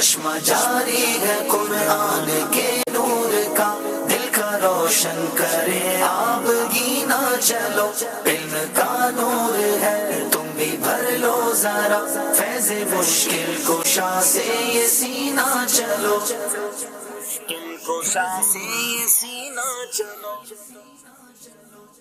چشمہ جاری ہے قرآن کے نور کا، دل کا روشن کرے آپ گینا چلو، علم کا نور ہے تم بھی بھر لو ذرا، فیض مشکل کشا سے یہ سینہ چلو، مشکل کشا سے یہ سینہ چلو۔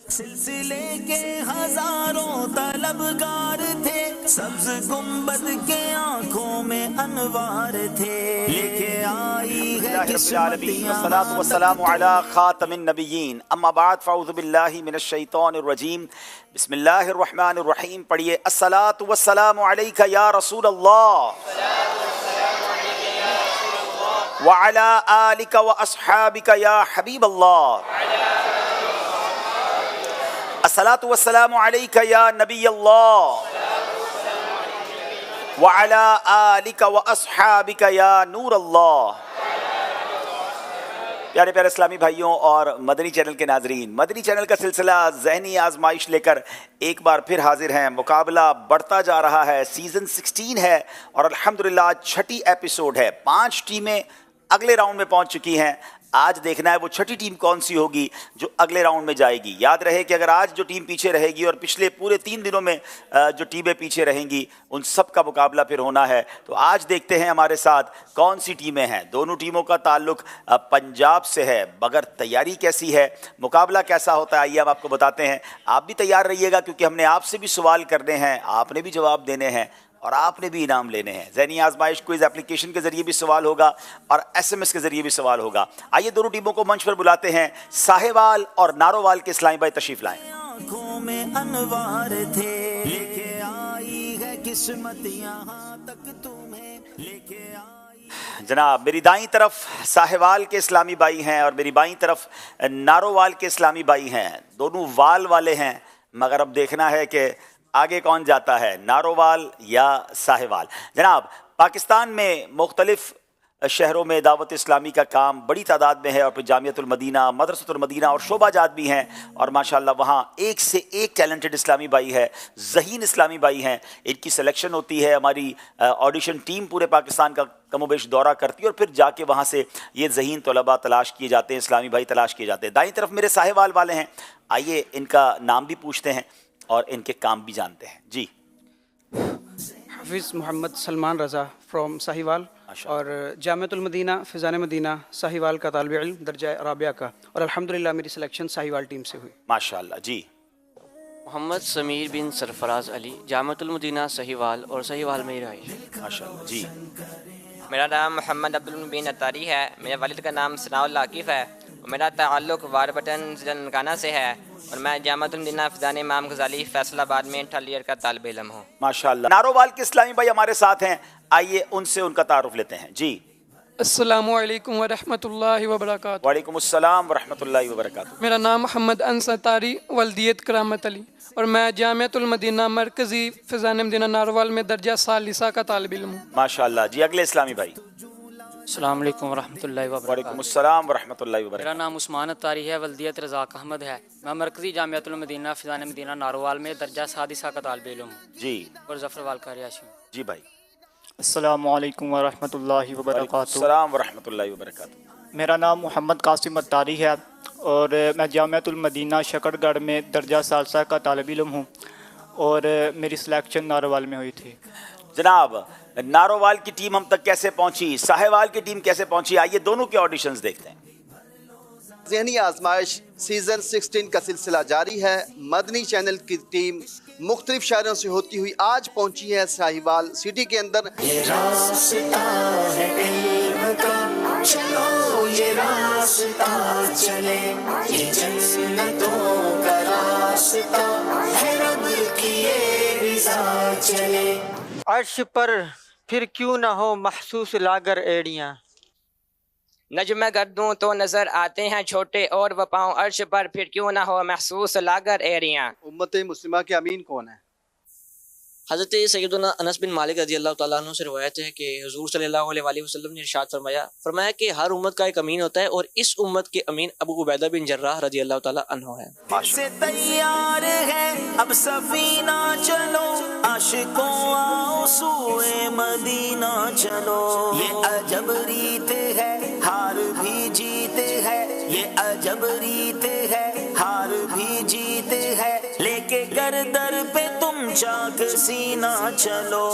سلسلے کے ہزاروں طلبگار تھے، سبز گنبد کے آنکھوں میں انوار تھے، لے کے آئی ہے قسمتیاں۔ والصلاة والسلام على خاتم النبیین، اما بعد فاعوذ باللہ من الشیطان الرجیم، بسم اللہ الرحمن الرحیم۔ پڑھیے الصلاة والسلام علیک یا رسول اللہ وعلی آلک واصحابک یا حبیب اللہ، الصلاة والسلام علیک یا نبی اللہ وعلی آلک واصحابک یا نور اللہ۔ پیارے پیارے اسلامی بھائیوں اور مدنی چینل کے ناظرین، مدنی چینل کا سلسلہ ذہنی آزمائش لے کر ایک بار پھر حاضر ہیں۔ مقابلہ بڑھتا جا رہا ہے، سیزن 16 ہے اور الحمدللہ آج 6ٹی ایپیسوڈ ہے۔ 5 ٹیمیں اگلے راؤنڈ میں پہنچ چکی ہیں۔ آج دیکھنا ہے وہ 6ٹی ٹیم کون سی ہوگی جو اگلے راؤنڈ میں جائے گی۔ یاد رہے کہ اگر آج جو ٹیم پیچھے رہے گی اور پچھلے پورے 3 دنوں میں جو ٹیمیں پیچھے رہیں گی ان سب کا مقابلہ پھر ہونا ہے۔ تو آج دیکھتے ہیں ہمارے ساتھ کون سی ٹیمیں ہیں۔ دونوں ٹیموں کا تعلق پنجاب سے ہے، مگر تیاری کیسی ہے، مقابلہ کیسا ہوتا ہے، آئیے ہم آپ کو بتاتے ہیں۔ آپ بھی تیار رہیے گا کیونکہ ہم نے آپ سے بھی سوال کرنے ہیں، آپ نے بھی جواب دینے ہیں اور آپ نے بھی انعام لینے ہیں۔ ذہنی آزمائش کوئز اپلیکیشن کے ذریعے بھی سوال ہوگا اور SMS کے ذریعے بھی سوال ہوگا۔ آئیے دونوں ٹیموں کو منچ پر بلاتے ہیں۔ ساہیوال اور نارووال کے اسلامی بھائی تشریف لائیں۔ آنکھوں میں انوار تھے، لے کے آئی ہے قسمت یہاں تک تمہیں، لے کے آئی۔ جناب میری دائیں طرف ساہیوال کے اسلامی بھائی ہیں اور میری بائیں طرف نارووال کے اسلامی بھائی ہیں۔ دونوں وال والے ہیں، مگر اب دیکھنا ہے کہ آگے کون جاتا ہے، نارووال یا ساہیوال۔ جناب پاکستان میں مختلف شہروں میں دعوت اسلامی کا کام بڑی تعداد میں ہے اور پھر جامعۃ المدینہ، مدرسۃ المدینہ اور شعبہ جات بھی ہیں، اور ماشاءاللہ وہاں ایک سے ایک ٹیلنٹڈ اسلامی بھائی ہے، ذہین اسلامی بھائی ہیں۔ ان کی سلیکشن ہوتی ہے، ہماری آڈیشن ٹیم پورے پاکستان کا کم و بیش دورہ کرتی ہے اور پھر جا کے وہاں سے یہ ذہین طلباء تلاش کیے جاتے ہیں، اسلامی بھائی تلاش کیے جاتے ہیں۔ دائیں طرف میرے ساہیوال والے ہیں، آئیے ان کا نام بھی پوچھتے ہیں اور ان کے کام بھی جانتے ہیں۔ جی حافظ محمد سلمان رضا فرام ساہیوال، اور جامعۃ المدینہ فیضان مدینہ ساہیوال کا طالب علم درجہ رابعہ کا، اور الحمدللہ میری سلیکشن ساہیوال ٹیم سے ہوئی۔ ماشاءاللہ۔ جی محمد سمیر بن سرفراز علی، جامعۃ المدینہ ساہیوال اور ساہیوال میں رہائش۔ ماشاءاللہ۔ جی میرا نام محمد عبدالمبین اتاری ہے، میرے والد کا نام ثناء اللہ عاکف ہے، اور میرا تعلق واربٹن ضلع ننکانہ سے ہے، اور میں جامعۃ المدینہ فیضان امام غزالی فیصل آباد میں 3rd ایئر کا طالب علم ہوں۔ ماشاءاللہ۔ نارووال کے اسلامی بھائی ہمارے ساتھ ہیں، آئیے ان سے ان کا تعارف لیتے ہیں۔ جی السلام علیکم ورحمۃ اللہ وبرکاتہ۔ وعلیکم السلام ورحمۃ اللہ وبرکاتہ۔ میرا نام محمد انس تاری ولدیت کرامت علی، اور میں جامعۃ المدینہ مرکزی فیضان مدینہ نارووال میں درجہ ثالثہ کا طالب علم ہوں۔ ماشاءاللہ۔ جی اگلے اسلامی بھائی۔ السلام علیکم ورحمۃ اللہ وعلیکم وبرکاتہ۔ السلام ورحمۃ اللہ وبرکاتہ۔ میرا نام عثمان اتاری ہے، ولدیت رزاق احمد ہے، میں مرکزی جامعۃ المدینہ فیضان مدینہ نارووال میں درجہ سادسہ کا طالب علم ہوں جی اور ظفروال کا رہائشی ہوں۔ جی بھائی۔ السلام علیکم ورحمۃ اللہ وعلیکم وبرکاتہ۔ السلام ورحمۃ اللہ وبرکاتہ۔ میرا نام محمد قاسم اتاری ہے اور میں جامعۃ المدینہ شکر گڑھ میں درجہ ثالثہ کا طالب علم ہوں، اور میری سلیکشن نارووال میں ہوئی تھی۔ جناب نارووال کی ٹیم ہم تک کیسے پہنچی، ساہیوال کی ٹیم کیسے پہنچی، آئیے دونوں کے آڈیشنز دیکھتے ہیں۔ ذہنی آزمائش سیزن 16 کا سلسلہ جاری ہے۔ مدنی چینل کی ٹیم مختلف شہروں سے ہوتی ہوئی آج پہنچی ہے ساہیوال سٹی کے اندر۔ یہ راستہ ہے علم کا، چلو یہ راستہ چلے، یہ جنتوں کا راستہ ہے، رب کی یہ رضا چلے۔ عرش پر پھر کیوں نہ ہو محسوس لاگر ایڑیاں، نجم گردوں تو نظر آتے ہیں چھوٹے اور وہ پاؤں، عرش پر پھر کیوں نہ ہو محسوس لاگر ایریاں۔ امت مسلمہ کے امین کون ہے؟ حضرت سیدنا انس بن مالک رضی اللہ تعالیٰ عنہ سے روایت ہے کہ حضور صلی اللہ علیہ وآلہ وسلم نے ارشاد فرمایا کہ ہر امت کا ایک امین ہوتا ہے، اور اس امت کے امین ابو عبیدہ بن جراح رضی اللہ تعالیٰ عنہ ہے۔ سے تیار ہے اب سفینہ چلو، عاشقوں آؤ سوئے مدینہ چلو، یہ عجب ریت ہے ہار بھی جیتے ہے، یہ عجب ریت ہے ہار بھی جیتے ہے، لے کے گردر پہ تم چاک سینہ چلو۔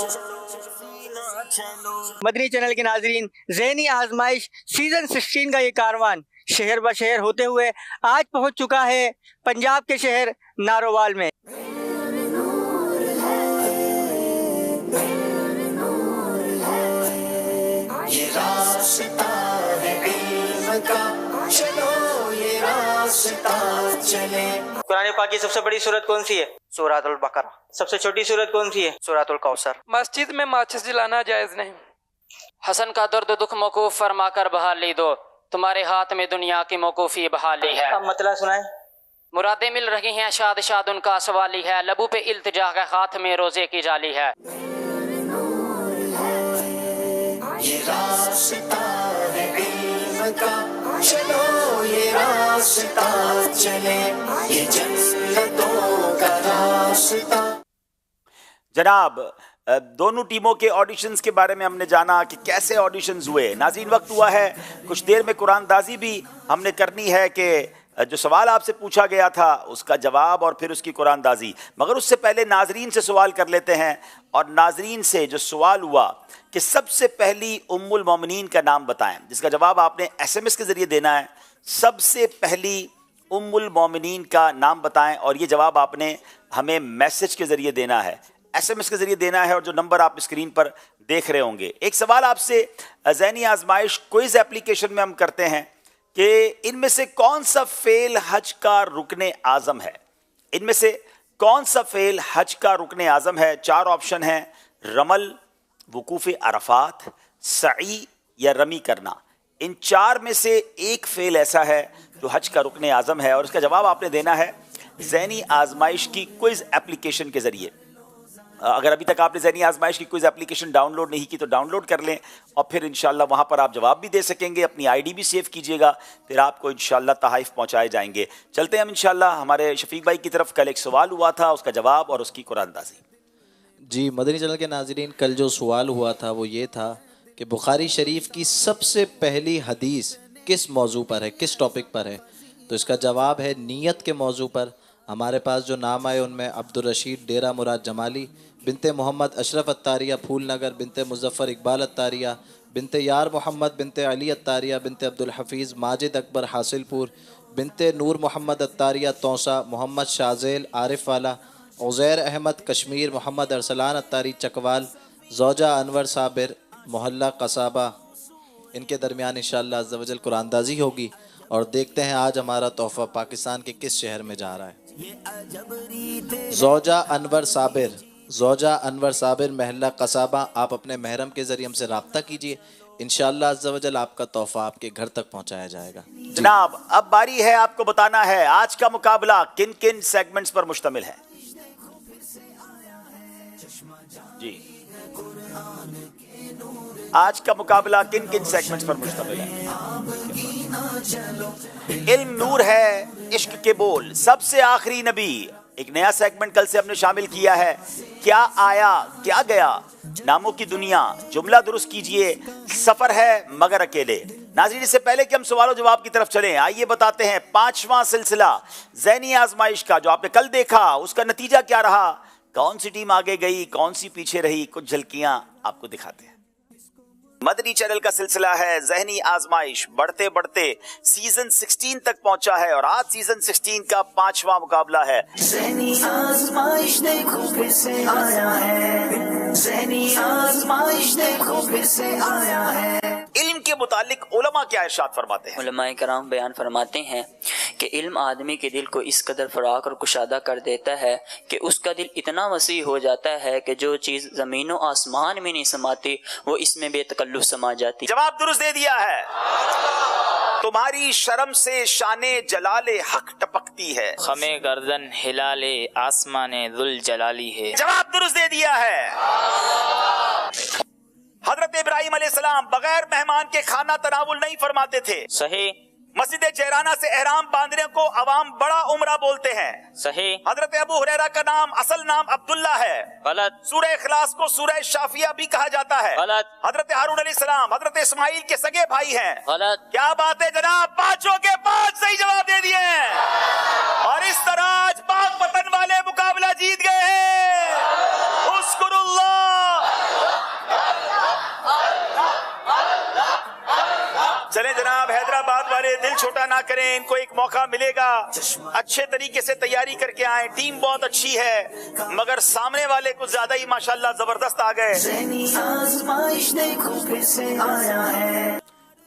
مدنی چینل کے ناظرین، ذہنی آزمائش سیزن 16 کا یہ کاروان شہر بہ شہر ہوتے ہوئے آج پہنچ چکا ہے پنجاب کے شہر نارووال میں۔ یہ راستہ ہے علم کا، چلو یہ راستہ چلے۔ قرآن پاک کی سب سے بڑی سورت کون سی ہے؟ سورۃ البقرہ۔ سب سے چھوٹی سورت کون سی ہے؟ سورۃ الکوثر۔ مسجد میں ماچس جلانا جائز نہیں۔ حسن کا درد دکھ موقوف فرما کر بحالی دو، تمہارے ہاتھ میں دنیا کی موقوفی بحالی ہے۔ اب مطلع سنائیں۔ مرادیں مل رہی ہیں، شاد شاد ان کا سوالی ہے، لبوں پہ التجا ہے، ہاتھ میں روزے کی جالی ہے۔ یہ راستہ ہے علم کا، چلو یہ راستہ چلے، یہ جنتوں کا راستہ۔ جناب دونوں ٹیموں کے آڈیشنز کے بارے میں ہم نے جانا کہ کیسے آڈیشنز ہوئے۔ ناظرین وقت ہوا ہے کچھ دیر میں قرآن دازی بھی ہم نے کرنی ہے کہ جو سوال آپ سے پوچھا گیا تھا اس کا جواب اور پھر اس کی قرآن دازی، مگر اس سے پہلے ناظرین سے سوال کر لیتے ہیں۔ اور ناظرین سے جو سوال ہوا کہ سب سے پہلی ام المومنین کا نام بتائیں، جس کا جواب آپ نے ایس ایم ایس کے ذریعے دینا ہے۔ سب سے پہلی ام المومنین کا نام بتائیں، اور یہ جواب آپ نے ہمیں میسج کے ذریعے دینا ہے، ایس ایم ایس کے ذریعے دینا ہے، اور جو نمبر آپ اسکرین پر دیکھ رہے ہوں گے۔ ایک سوال آپ سے ذہنی آزمائش کوئز اپلیکیشن میں ہم کرتے ہیں کہ ان میں سے کون سا فعل حج کا رکن اعظم ہے؟ ان میں سے کون سا فعل حج کا رکن اعظم ہے؟ 4 آپشن ہیں: رمل، وقوف عرفات، سعی یا رمی کرنا۔ ان 4 میں سے ایک فعل ایسا ہے جو حج کا رکن اعظم ہے، اور اس کا جواب آپ نے دینا ہے ذہنی آزمائش کی کوئز اپلیکیشن کے ذریعے۔ اگر ابھی تک آپ نے ذہنی آزمائش کی کوئز اپلیکیشن ڈاؤن لوڈ نہیں کی تو ڈاؤن لوڈ کر لیں، اور پھر انشاءاللہ وہاں پر آپ جواب بھی دے سکیں گے، اپنی آئی ڈی بھی سیو کیجئے گا، پھر آپ کو انشاءاللہ تحائف پہنچائے جائیں گے۔ چلتے ہیں ہم انشاءاللہ ہمارے شفیق بھائی کی طرف۔ کل ایک سوال ہوا تھا، اس کا جواب اور اس کی قرآن دازی۔ جی مدنی چینل کے ناظرین، کل جو سوال ہوا تھا وہ یہ تھا کہ بخاری شریف کی سب سے پہلی حدیث کس موضوع پر ہے، کس ٹاپک پر ہے؟ تو اس کا جواب ہے نیت کے موضوع پر۔ ہمارے پاس جو نام آئے ان میں عبدالرشید ڈیرہ مراد جمالی، بنت محمد اشرف اتاریہ پھول نگر، بنت مظفر اقبال اتاریہ، بنت یار محمد بنت علی اتاریہ، بنت عبدالحفیظ ماجد اکبر حاصل پور، بنت نور محمد اتاریہ توسا، محمد شازیل عارف والا، عزیر احمد کشمیر، محمد ارسلان اتاری چکوال، زوجہ انور صابر محلہ قصابہ۔ ان کے درمیان انشاءاللہ عز و جل قرآن دازی ہوگی، اور دیکھتے ہیں آج ہمارا تحفہ پاکستان کے کس شہر میں جا رہا ہے۔ زوجہ انور صابر، زوجہ انور صابر محلہ قصابہ، آپ اپنے محرم کے ذریعے ہم سے رابطہ کیجئے، انشاءاللہ عز و جل آپ کا تحفہ آپ کے گھر تک پہنچایا جائے گا۔ جناب اب باری ہے آپ کو بتانا ہے آج کا مقابلہ کن کن سیگمنٹس پر مشتمل ہے۔ جی آج کا مقابلہ کن کن سیگمنٹس پر مشتمل ہے؟ علم نور ہے، عشق کے بول، سب سے آخری نبی، ایک نیا سیگمنٹ کل سے ہم نے شامل کیا ہے، کیا آیا کیا گیا، ناموں کی دنیا، جملہ درست کیجئے، سفر ہے مگر اکیلے۔ ناظرین اس سے پہلے کہ ہم سوال و جواب کی طرف چلیں، آئیے بتاتے ہیں 5واں سلسلہ ذہنی آزمائش کا جو آپ نے کل دیکھا اس کا نتیجہ کیا رہا، کون سی ٹیم آگے گئی کون سی پیچھے رہی، کچھ جھلکیاں آپ کو دکھاتے ہیں۔ مدنی چینل کا سلسلہ ہے ذہنی آزمائش، بڑھتے بڑھتے سیزن 16 تک پہنچا ہے، اور آج سیزن 16 کا 5واں مقابلہ ہے۔ ذہنی آزمائش دیکھو پھر سے آیا ہے، ذہنی آزمائش دیکھو پھر سے آیا ہے۔ علم کے متعلق علماء کیا ارشاد فرماتے ہیں؟ علماء کرام بیان فرماتے ہیں کہ علم آدمی کے دل کو اس قدر فراخ اور کشادہ کر دیتا ہے کہ اس کا دل اتنا وسیع ہو جاتا ہے کہ جو چیز زمین و آسمان میں نہیں سماتی وہ اس میں بے تکلف سما جاتی. جواب درست دے دیا ہے. تمہاری شرم سے شان جلال حق ٹپکتی ہے. خمے گردن ہلال آسمان ذل جلالی ہے. جواب درست دے دیا ہے. حضرت ابراہیم علیہ السلام بغیر مہمان کے کھانا تناول نہیں فرماتے تھے. صحیح. مسجد جیرانہ سے احرام باندھنے کو عوام بڑا عمرہ بولتے ہیں. صحیح. حضرت ابو ہریرہ کا نام اصل نام عبداللہ ہے. غلط. سورہ اخلاص کو سورہ شافیہ بھی کہا جاتا ہے. غلط. حضرت ہارون علیہ السلام حضرت اسماعیل کے سگے بھائی ہیں. غلط. کیا بات ہے جناب, پانچوں کے پانچ صحیح جواب دے دیے ہیں اور اس طرح آج پاک وطن والے مقابلہ جیت گئے ہیں. اذکر اللہ. چلیں جناب, حیدرآباد والے دل چھوٹا نہ کریں, ان کو ایک موقع ملے گا. اچھے طریقے سے تیاری کر کے آئیں. ٹیم بہت اچھی ہے مگر سامنے والے کچھ زیادہ ہی ماشاءاللہ زبردست آ گئے.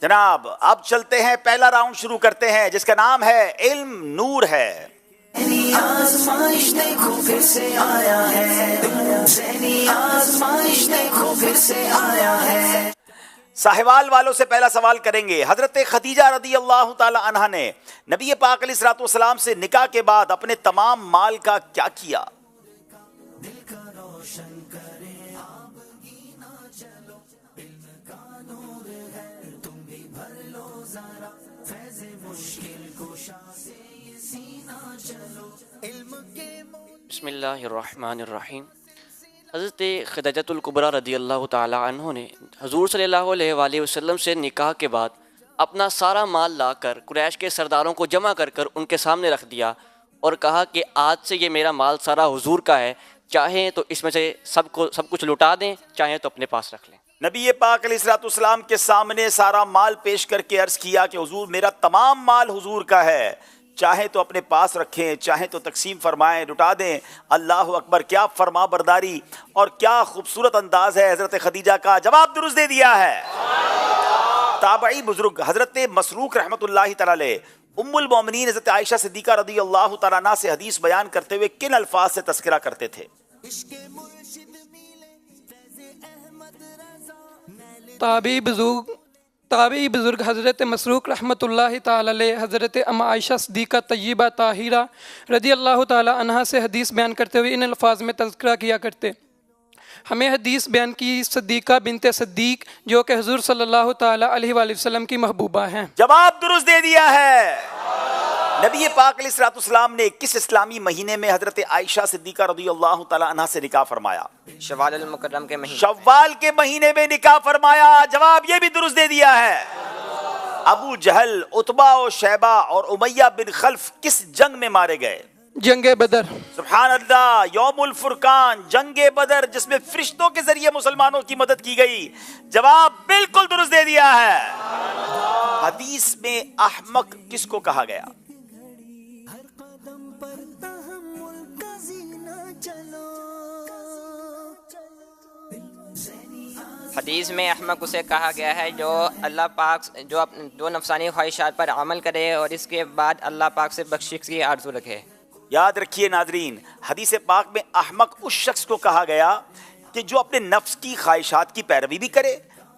جناب اب چلتے ہیں, پہلا راؤنڈ شروع کرتے ہیں جس کا نام ہے علم نور ہے. آزمائش دیکھو پھر سے آیا ہے, آزمائش دیکھو پھر سے آیا ہے. ساہیوال والوں سے پہلا سوال کریں گے. حضرت خدیجہ رضی اللہ تعالی عنہا نے نبی پاک علیہ الصلوۃ والسلام سے نکاح کے بعد اپنے تمام مال کا کیا کیا؟ بسم اللہ الرحمن الرحیم. حضرت خدیجۃ الکبریٰ رضی اللہ تعالی عنہ نے حضور صلی اللہ علیہ وآلہ وسلم سے نکاح کے بعد اپنا سارا مال لا کر قریش کے سرداروں کو جمع کر کر ان کے سامنے رکھ دیا اور کہا کہ آج سے یہ میرا مال سارا حضور کا ہے, چاہیں تو اس میں سے سب کچھ لٹا دیں, چاہیں تو اپنے پاس رکھ لیں. نبی پاک علیہ الصلوۃ والسلام کے سامنے سارا مال پیش کر کے عرض کیا کہ حضور میرا تمام مال حضور کا ہے, چاہیں تو اپنے پاس رکھیں, چاہیں تو تقسیم فرمائیں, لٹا دیں. اللہ اکبر, کیا فرما برداری اور کیا خوبصورت انداز ہے حضرت خدیجہ کا. جواب درست دے دیا ہے. تابعی بزرگ حضرت مسروق رحمۃ اللہ تعالی علیہ ام المومنین حضرت عائشہ صدیقہ رضی اللہ تعالیٰ عنہ سے حدیث بیان کرتے ہوئے کن الفاظ سے تذکرہ کرتے تھے؟ تابعی بزرگ حضرت مسروق رحمۃ اللہ تعالی علیہ حضرت ام عائشہ صدیقہ طیبہ طاہرہ رضی اللہ تعالی عنہا سے حدیث بیان کرتے ہوئے ان الفاظ میں تذکرہ کیا کرتے. ہمیں حدیث بیان کی صدیقہ بنت صدیق جو کہ حضور صلی اللہ تعالی علیہ وآلہ وسلم کی محبوبہ ہیں. جواب درست دے دیا ہے. نبی پاک علیہ الصلوۃ والسلام نے کس اسلامی مہینے میں حضرت عائشہ صدیقہ رضی اللہ تعالی عنہا سے نکاح فرمایا؟ شوال المکرم کے مہینے. شوال کے مہینے میں نکاح فرمایا. جواب یہ بھی درست دے دیا ہے. ابو جہل, عتبہ و شیبہ اور امیہ بن خلف کس جنگ میں مارے گئے؟ جنگ بدر. سبحان اللہ, یوم الفرقان, جنگ بدر جس میں فرشتوں کے ذریعے مسلمانوں کی مدد کی گئی. جواب بالکل درست دے دیا ہے. حدیث میں احمق کس کو کہا گیا؟ حدیث میں احمق اسے کہا گیا ہے جو اللہ پاک جو نفسانی خواہشات پر عمل کرے اور اس کے بعد اللہ پاک سے بخشش کی آرزو رکھے. یاد رکھیے ناظرین, حدیث پاک میں احمق اس شخص کو کہا گیا کہ جو اپنے نفس کی خواہشات کی پیروی بھی کرے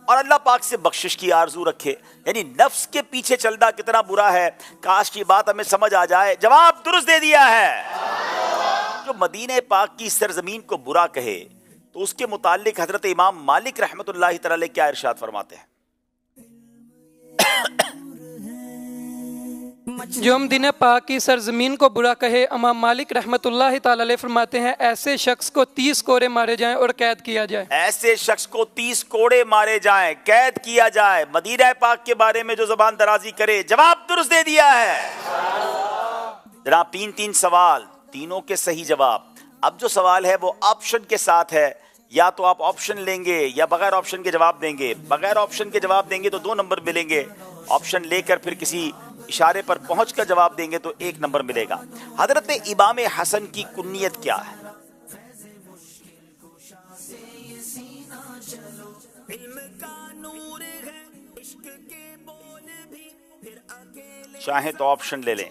اور اللہ پاک سے بخشش کی آرزو رکھے. یعنی نفس کے پیچھے چلنا کتنا برا ہے, کاش کی بات ہمیں سمجھ آ جائے. جواب درست دے دیا ہے. جو مدینہ پاک کی سرزمین کو برا کہے تو اس کے متعلق حضرت امام مالک رحمۃ اللہ تعالی علیہ کیا ارشاد فرماتے ہیں؟ جو مدینہ پاک کی سرزمین کو برا کہے, امام مالک رحمۃ اللہ تعالی علیہ فرماتے ہیں ایسے شخص کو 30 کوڑے مارے جائیں اور قید کیا جائے. ایسے شخص کو 30 کوڑے مارے جائیں, قید کیا جائے. مدینہ پاک کے بارے میں جو زبان درازی کرے. جواب درست دے دیا ہے. جناب 3 سوال, تینوں کے صحیح جواب. اب جو سوال ہے وہ آپشن کے ساتھ ہے, یا تو آپ آپشن لیں گے یا بغیر آپشن کے جواب دیں گے. بغیر آپشن کے جواب دیں گے تو 2 نمبر ملیں گے, آپشن لے کر پھر کسی اشارے پر پہنچ کر جواب دیں گے تو 1 نمبر ملے گا. حضرت امام حسن کی کنیت کیا ہے؟ چاہیں تو آپشن لے لیں.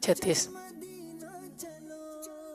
36।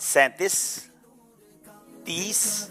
37, 30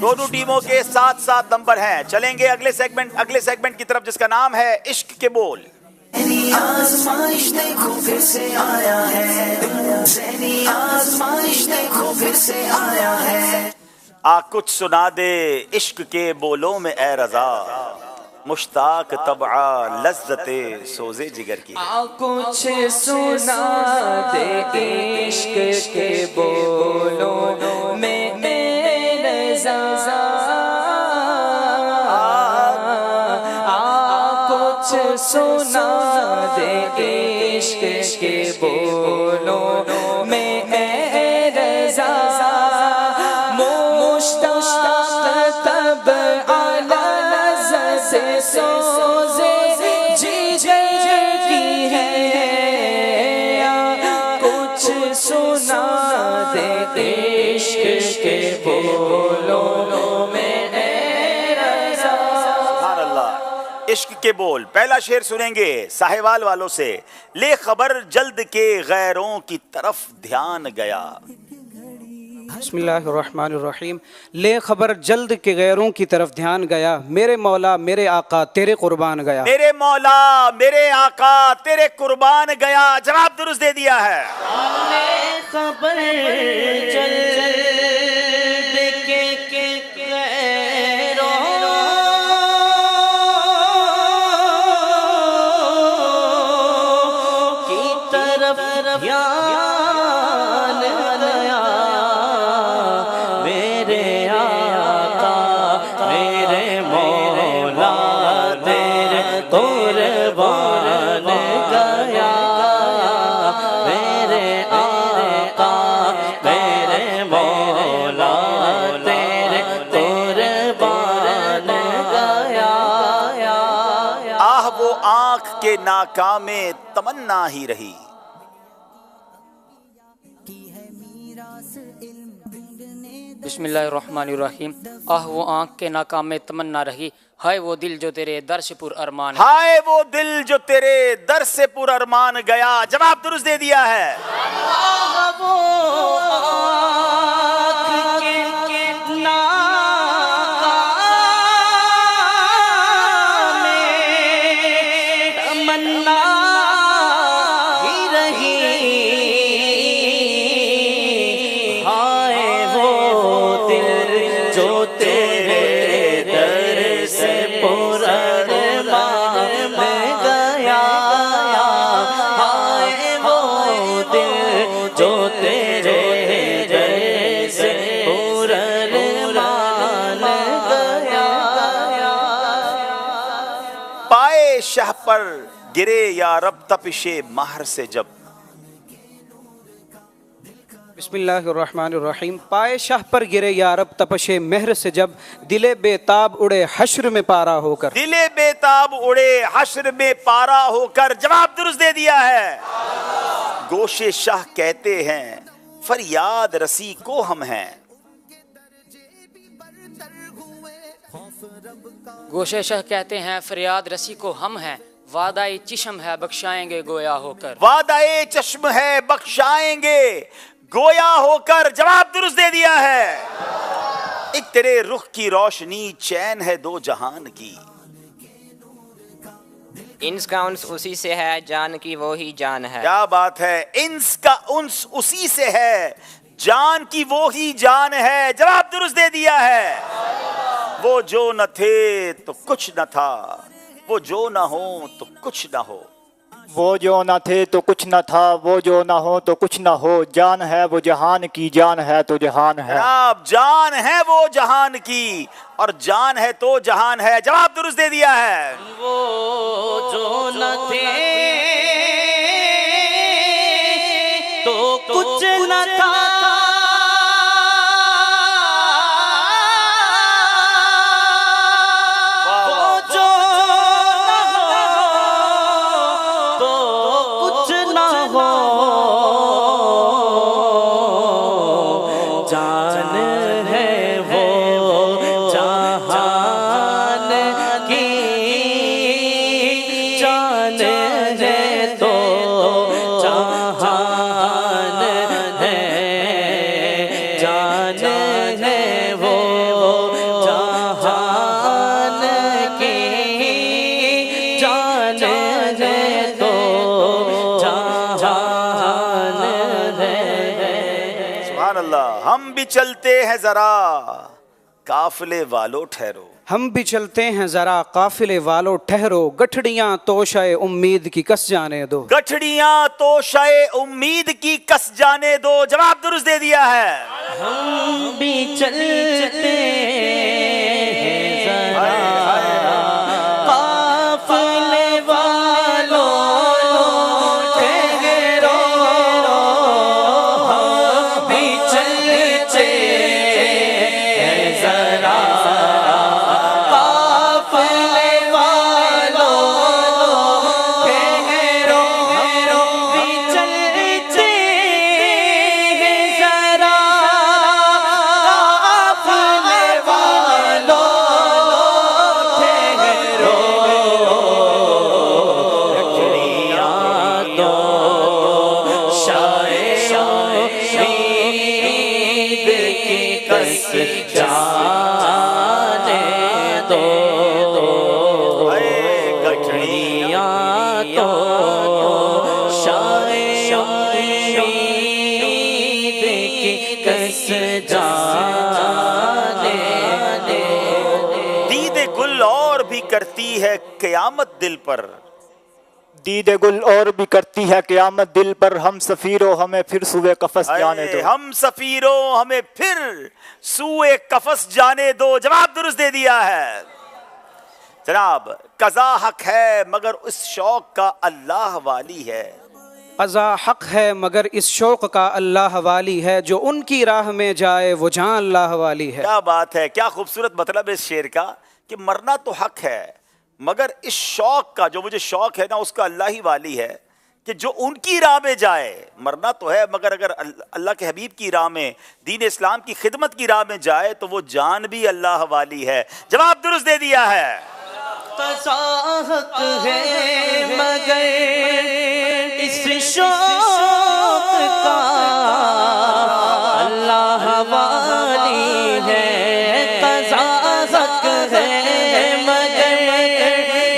دونوں ٹیموں کے 7 نمبر ہیں. چلیں گے اگلے سیگمنٹ کی طرف جس کا نام ہے عشق کے بول. آزمائش دیکھو پھر سے آیا ہے, ذہنی آزمائش دیکھو پھر سے آیا ہے. کچھ سنا دے عشق کے بولوں میں اے رضا, مشتاق طبع لذت سوزے جگر کی. کچھ سنا دے عشق کے بولوں میں اے رضا, کچھ سنا دے عشق کے بولوں میں اے رضا, مشتاق طبع لذت سوزے جگر کی ہے, کچھ سنا دے عشق کے بولوں میں اے رضا. سبحان اللہ. عشق کے بول پہلا شعر سنیں گے ساہیوال والوں سے. لے خبر جلد کے غیروں کی طرف دھیان گیا. بسم اللہ الرحمن الرحیم. لے خبر جلد کے غیروں کی طرف دھیان گیا, میرے مولا میرے آقا تیرے قربان گیا. میرے مولا میرے آقا تیرے قربان گیا. جواب درست دے دیا ہے. لے خبر جلد کے غیروں کی طرف دھیان گیا, میرے آقا میرے مولا تیرے قربان گیا, میرے آقا میرے مولا تیرے قربان گیا. وہ آنکھ کے ناکام تمنا ہی رہی. بسم اللہ الرحمن الرحیم. وہ آنکھ کے ناکام تمنا رہی, ہائے وہ دل جو تیرے در سے پر ارمان. ہائے وہ دل جو تیرے در سے پر ارمان گیا. جواب درست دے دیا ہے. شہ پر گرے یا رب تپش مہر سے جب. بسم اللہ الرحمن الرحیم. پائے شاہ پر گرے یا رب تپش مہر سے جب, دل بے تاب اڑے حشر میں پارا ہو کر. دل بے تاب اڑے حشر میں پارا ہو کر. جواب درست دے دیا ہے. گوشے شاہ کہتے ہیں فریاد رسی کو ہم ہیں. گوشے شاہ کہتے ہیں فریاد رسی کو ہم ہیں, وعدہ چشم ہے بخشائیں گے گویا ہو کر. وعدہ چشم ہے بخشائیں گے گویا ہو کر. جواب درست دے دیا ہے. ایک تیرے رخ کی روشنی چین ہے دو جہان کی. انس کا انس اسی سے ہے, جان کی وہی جان ہے. کیا بات ہے. انس کا انس اسی سے ہے, جان کی وہی جان ہے. جواب درست دے دیا ہے. وہ جو نہ تھے تو کچھ نہ تھا, وہ جو نہ ہو تو کچھ نہ ہو. وہ جو نہ تھے تو کچھ نہ تھا, وہ جو نہ ہو تو کچھ نہ ہو. جان ہے وہ جہان کی, جان ہے تو جہان ہے. جناب جان ہے وہ جہان کی اور جان ہے تو جہان ہے. جواب درست دے دیا ہے. وہ جو نہ تھے تو کچھ نہ تھا, اللہ. ہم بھی چلتے ہیں ذرا قافلے والو ٹھہرو. ہم بھی چلتے ہیں ذرا قافلے والو ٹھہرو. گٹھڑیاں توشہ امید کی کس جانے دو. گٹھڑیاں توشہ امید کی کس جانے دو. جواب درست دے دیا ہے. ہم بھی چلتے ہیں ذرا قافلے والو ٹھہرو. ہم بھی چلتے ہیں ذرا قافلے والو ٹھہرو. ہم بھی چلتے ہیں ذرا قافلے والو ٹھہرو. گٹھڑیاں دو شاید امید کی کس جانے دو. گٹھڑیاں تو شاید امید کی کس جانے دو. دید گل اور بھی کرتی ہے قیامت دل پر. دید گل اور بھی کرتی ہے قیامت دل پر. ہم سفیرو ہمیں پھر سوئے قفس جانے دو. ہم سفیروں ہمیں پھر سوئے قفس جانے دو. جواب درست دے دیا ہے. جناب قضا حق ہے مگر اس شوق کا اللہ والی ہے. قضا حق ہے مگر اس شوق کا اللہ والی ہے. جو ان کی راہ میں جائے وہ جان اللہ والی ہے. کیا بات ہے, کیا خوبصورت مطلب ہے اس شعر کا کہ مرنا تو حق ہے مگر اس شوق کا, جو مجھے شوق ہے نا, اس کا اللہ ہی والی ہے. کہ جو ان کی راہ میں جائے, مرنا تو ہے مگر اگر اللہ کے حبیب کی راہ میں, دین اسلام کی خدمت کی راہ میں جائے تو وہ جان بھی اللہ والی ہے. جواب درست دے دیا ہے. قضا حق ہے مگر اس شوق کا اللہ والی ہے. قضا حق ہے مگر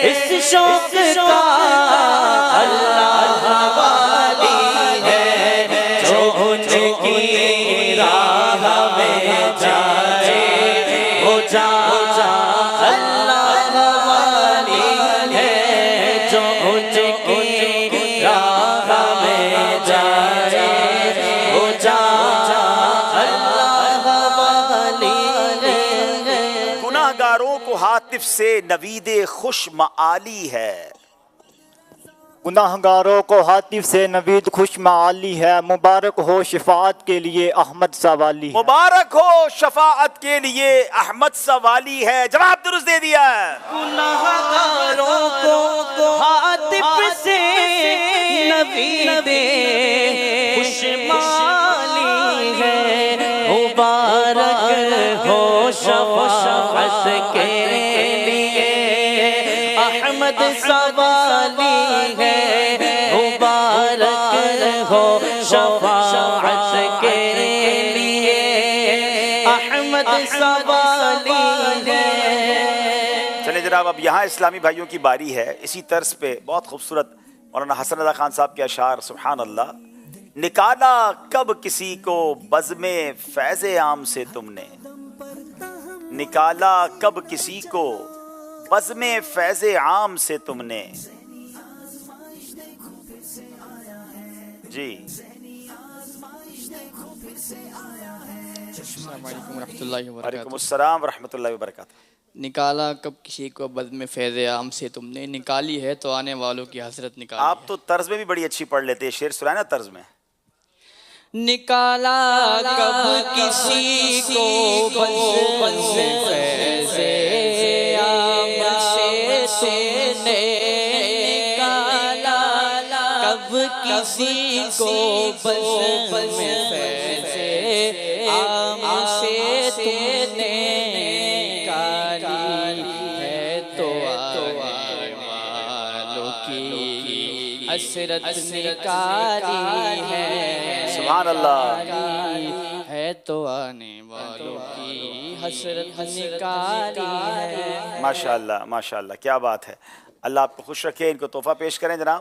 اس شوق کا اللہ والی ہے. جو ان کی راہ میں جائے وہ اللہ والی ہے. جو ان کی راہ میں جائے وہ اللہ والی ہے. گناہگاروں کو حاطف سے نوید خوش معالی ہے. گناہگاروں کو حاطف سے نوید خوش معالی ہے. مبارک ہو شفاعت کے لیے احمد سوالی ہے. مبارک ہو شفاعت کے لیے احمد سوالی ہے. جواب درست دے دیا ہے. گناہگاروں کو حاطف سے نوید خوش معالی ہے. مبارک ہو شفاعت کے لیے احمد سوالی ہے. مبارک ہو شفاعت کے لیے احمد سوالی ہے. چلیں جناب, اب یہاں اسلامی بھائیوں کی باری ہے. اسی طرز پہ بہت خوبصورت مولانا حسن رضا خان صاحب کے اشعار. سبحان اللہ. نکالا کب کسی کو بزم فیض عام سے تم نے. نکالا کب کسی کو بزم فیض عام سے تم نے. جی السلام علیکم ورحمۃ اللہ وبرکاتہ. وعلیکم السلام ورحمۃ اللہ وبرکاتہ. نکالا کب کسی کو بزم فیض عام سے تم نے. نکالی ہے تو آنے والوں کی حسرت نکالی. آپ تو طرز میں بھی بڑی اچھی پڑھ لیتے ہیں. شعر سنائے نا طرز میں. نکالا کب کسی کو بزم فیض عام سے تم نے. نکالا کب کسی کو بزم فیض عام سے تم نے. حسرت نکالی ہے. سبحان اللہ. ہے تو آنے والوں کی حسرت نکالی ہے. ماشاءاللہ ماشاءاللہ, کیا بات ہے. اللہ آپ کو خوش رکھے. ان کو تحفہ پیش کریں جناب.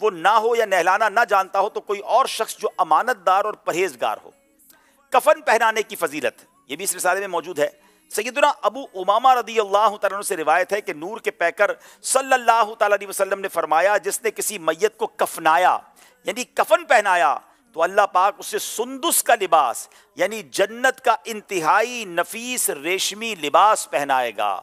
وہ نہ ہو یا نہلانا نہ جانتا ہو تو کوئی اور شخص جو امانت دار اور پرہیزگار ہو. کفن پہنانے کی فضیلت یہ بھی اس رسالے میں موجود ہے. سیدنا ابو امامہ رضی اللہ تعالیٰ عنہ سے روایت ہے کہ نور کے پیکر صلی اللہ تعالیٰ علیہ وسلم نے فرمایا جس نے کسی میت کو کفنایا یعنی کفن پہنایا تو اللہ پاک اسے سندس کا لباس یعنی جنت کا انتہائی نفیس ریشمی لباس پہنائے گا.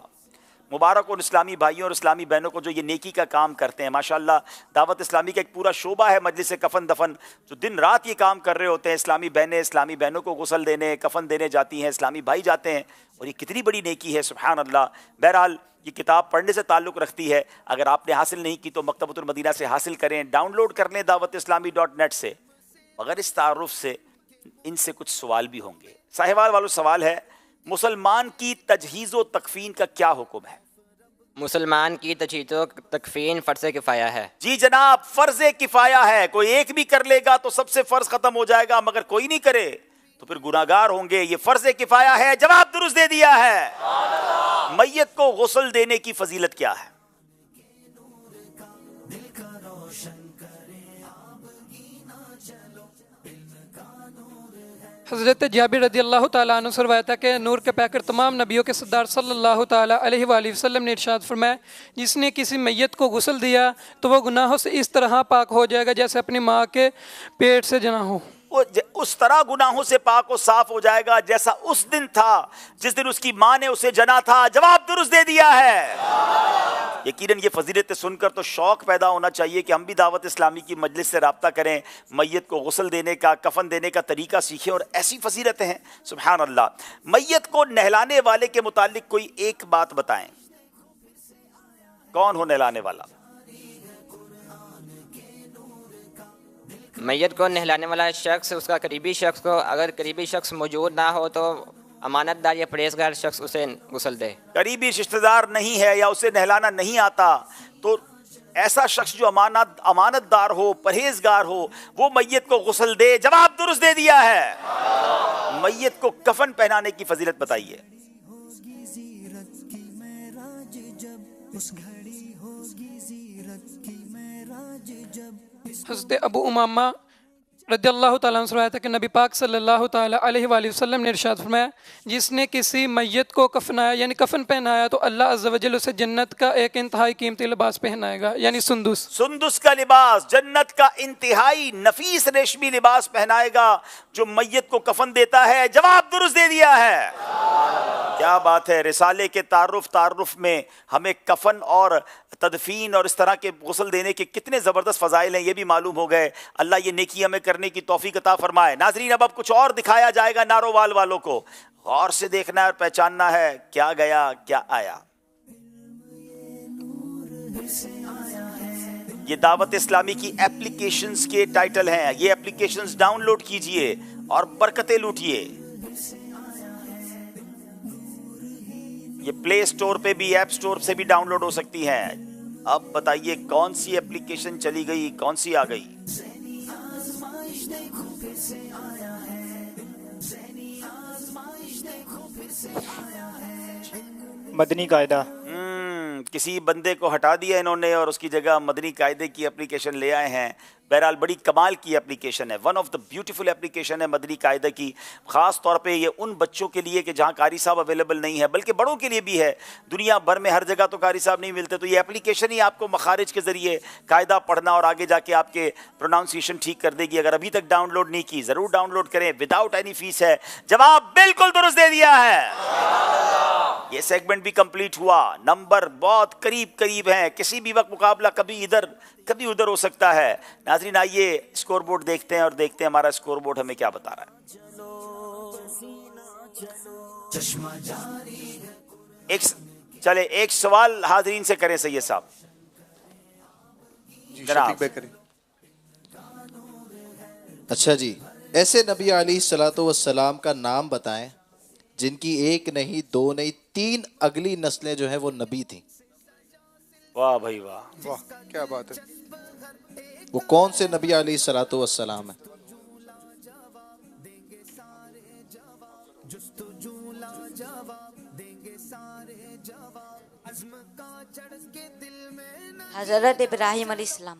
مبارک اور اسلامی بھائیوں اور اسلامی بہنوں کو جو یہ نیکی کا کام کرتے ہیں. ماشاءاللہ دعوت اسلامی کا ایک پورا شعبہ ہے مجلس کفن دفن جو دن رات یہ کام کر رہے ہوتے ہیں. اسلامی بہنوں کو غسل دینے کفن دینے جاتی ہیں, اسلامی بھائی جاتے ہیں, اور یہ کتنی بڑی نیکی ہے سبحان اللہ. بہرحال یہ کتاب پڑھنے سے تعلق رکھتی ہے. اگر آپ نے حاصل نہیں کی تو مکتبۃ المدینہ سے حاصل کریں, ڈاؤن لوڈ کر لیں dawatIslami.net سے. مگر اس تعارف سے ان سے کچھ سوال بھی ہوں گے. ساہیوال والوں سوال ہے, مسلمان کی تجہیز و تکفین کا کیا حکم ہے؟ مسلمان کی تجہیز و تکفین فرض کفایہ ہے. جی جناب, فرض کفایہ ہے. کوئی ایک بھی کر لے گا تو سب سے فرض ختم ہو جائے گا, مگر کوئی نہیں کرے تو پھر گناہگار ہوں گے. یہ فرض کفایہ ہے. جواب درست دے دیا ہے. میت کو غسل دینے کی فضیلت کیا ہے؟ حضرت جابر رضی اللہ تعالیٰ عنہ سے روایت ہے کہ نور کے پیکر تمام نبیوں کے سردار صلی اللہ تعالیٰ علیہ وآلہ وسلم نے ارشاد فرمایا جس نے کسی میت کو غسل دیا تو وہ گناہوں سے اس طرح پاک ہو جائے گا جیسے اپنی ماں کے پیٹ سے جنا ہو. وہ اس طرح گناہوں سے پاک و صاف ہو جائے گا جیسا اس دن تھا جس دن اس کی ماں نے اسے جنا تھا. جواب درست دے دیا ہے. یقیناً یہ فضیلت سن کر تو شوق پیدا ہونا چاہیے کہ ہم بھی دعوت اسلامی کی مجلس سے رابطہ کریں, میت کو غسل دینے کا کفن دینے کا طریقہ سیکھیں, اور ایسی فضیلتیں ہیں سبحان اللہ. میت کو نہلانے والے کے متعلق کوئی ایک بات بتائیں, کون ہو نہلانے والا؟ میت کو نہلانے والا شخص اس کا قریبی شخص کو, اگر قریبی شخص موجود نہ ہو تو امانت دار یا پرہیزگار شخص اسے غسل دے. قریبی رشتہ دار نہیں ہے یا اسے نہلانا نہیں آتا تو ایسا شخص جو امانت دار ہو پرہیزگار ہو وہ میت کو غسل دے. جواب درست دے دیا ہے. میت کو کفن پہنانے کی فضیلت بتائیے. حضرت ابو امامہ رضی اللہ تعالیٰ عنہ سے روایت ہے کہ نبی پاک صلی اللہ تعالیٰ علیہ وآلہ وسلم نے ارشاد فرمایا جس نے کسی میت کو کفنایا یعنی کفن پہنایا تو اللہ عز و جل اسے جنت کا ایک انتہائی قیمتی لباس پہنائے گا یعنی سندس کا لباس, جنت کا انتہائی نفیس ریشمی لباس پہنائے گا جو میت کو کفن دیتا ہے. جواب درست دے دیا ہے. کیا بات ہے. رسالے کے تعارف میں ہمیں کفن اور تدفین اور اس طرح کے غسل دینے کے کتنے زبردست فضائل ہیں یہ بھی معلوم ہو گئے. اللہ یہ نیکی ہمیں کرنے کی توفیق عطا فرمائے. ناظرین اب کچھ اور دکھایا جائے گا نارووال والوں کو. غور سے دیکھنا ہے اور پہچاننا ہے کیا گیا کیا آیا. یہ دعوت اسلامی کی اپلیکیشنز کے ٹائٹل ہیں. یہ اپلیکیشنز ڈاؤن لوڈ کیجئے اور برکتیں لوٹیے. یہ پلے سٹور پہ بھی ایپ سٹور سے بھی ڈاؤن لوڈ ہو سکتی ہیں. اب بتائیے کون سی اپلیکیشن چلی گئی کون سی آ گئی؟ مدنی قاعدہ. کسی بندے کو ہٹا دیا انہوں نے اور اس کی جگہ مدنی قاعدے کی اپلیکیشن لے آئے ہیں. بہرحال بڑی کمال کی اپلیکیشن ہے, one of the beautiful application ہے مدنی قاعدہ کی. خاص طور پہ یہ ان بچوں کے لیے کہ جہاں قاری صاحب اویلیبل نہیں ہے بلکہ بڑوں کے لیے بھی ہے. دنیا بھر میں ہر جگہ تو قاری صاحب نہیں ملتے, تو یہ اپلیکیشن ہی آپ کو مخارج کے ذریعے قاعدہ پڑھنا اور آگے جا کے آپ کے پروناؤنسیشن ٹھیک کر دے گی. اگر ابھی تک ڈاؤن لوڈ نہیں کی ضرور ڈاؤن لوڈ کریں, وداؤٹ اینی فیس ہے. جواب بالکل درست دے دیا ہے. یہ سیگمنٹ بھی کمپلیٹ ہوا. نمبر بہت قریب ہیں, کسی بھی وقت مقابلہ کبھی ادھر کبھی ادھر ہو سکتا ہے. ناظرین آئیے اسکور بورڈ دیکھتے ہیں اور دیکھتے ہیں ہمارا اسکور بورڈ ہمیں کیا بتا رہا ہے. ایک سوال حاضرین سے کریں سید صاحب. جناب اچھا جی, ایسے نبی علیہ الصلوۃ والسلام کا نام بتائیں جن کی ایک نہیں دو نہیں تین اگلی نسلیں جو ہیں وہ نبی تھیں. واہ بھائی واہ, واہ کیا بات ہے. وہ کون سے نبی علیہ الصلوۃ والسلام ہیں؟ حضرت ابراہیم علیہ السلام.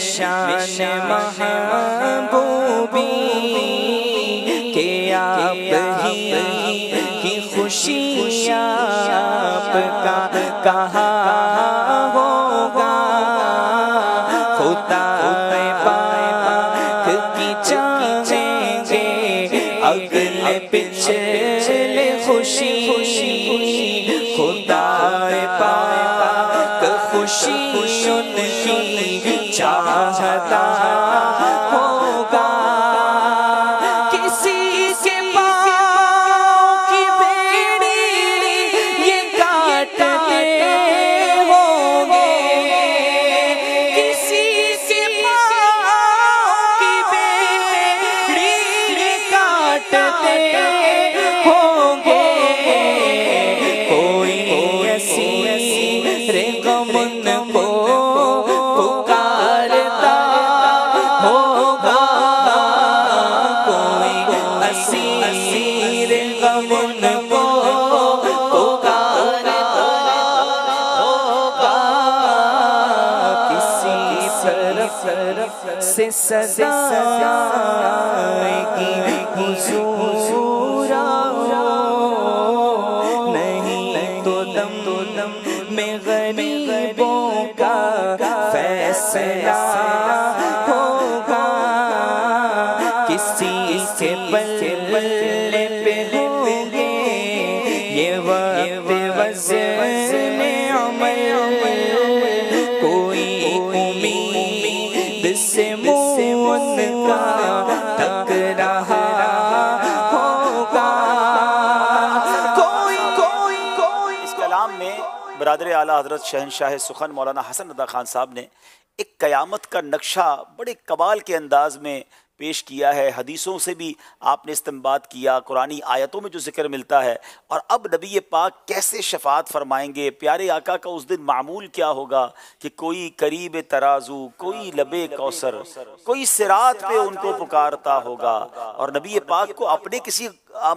شان محبوبی کہ آپ ہی کی خوشی آپ کا کہاں ہوگا خدا پاک کی چاہیں گے اگلے پچھلے خوشی خدا پاک خوشی ان کی چاہتا ہوگا کسی کے پاؤں کی بیڑی یہ کاٹتے ہوں گے کسی کے پاؤں کی بیڑی یہ کاٹتے ہوں گے کوئی اسیر غم ان کو پکارتا ہوگا کوئی اسیر غم ان کو پکارتا ہوگا کسی طرف سے صدا آئے گی حضور آؤ نہیں تو دم میں غریبوں کا فیصلہ ہوگا کسی کے پلے پہ ہوں گے یہ وقت وزن عمل کوئی امید سے منہ ان کا تک رہا ہوگا اس کلام میں برادر اعلیٰ حضرت شہنشاہ سخن مولانا حسن رضا خان صاحب نے ایک قیامت کا نقشہ بڑے کمال کے انداز میں پیش کیا ہے. حدیثوں سے بھی آپ نے استنباط کیا, قرآنی آیتوں میں جو ذکر ملتا ہے, اور اب نبی پاک کیسے شفاعت فرمائیں گے. پیارے آقا کا اس دن معمول کیا ہوگا کہ کوئی قریب ترازو, کوئی لبے کوثر, کوئی صراط پہ ان کو پکارتا ہوگا. اور نبی پاک کو اپنے کسی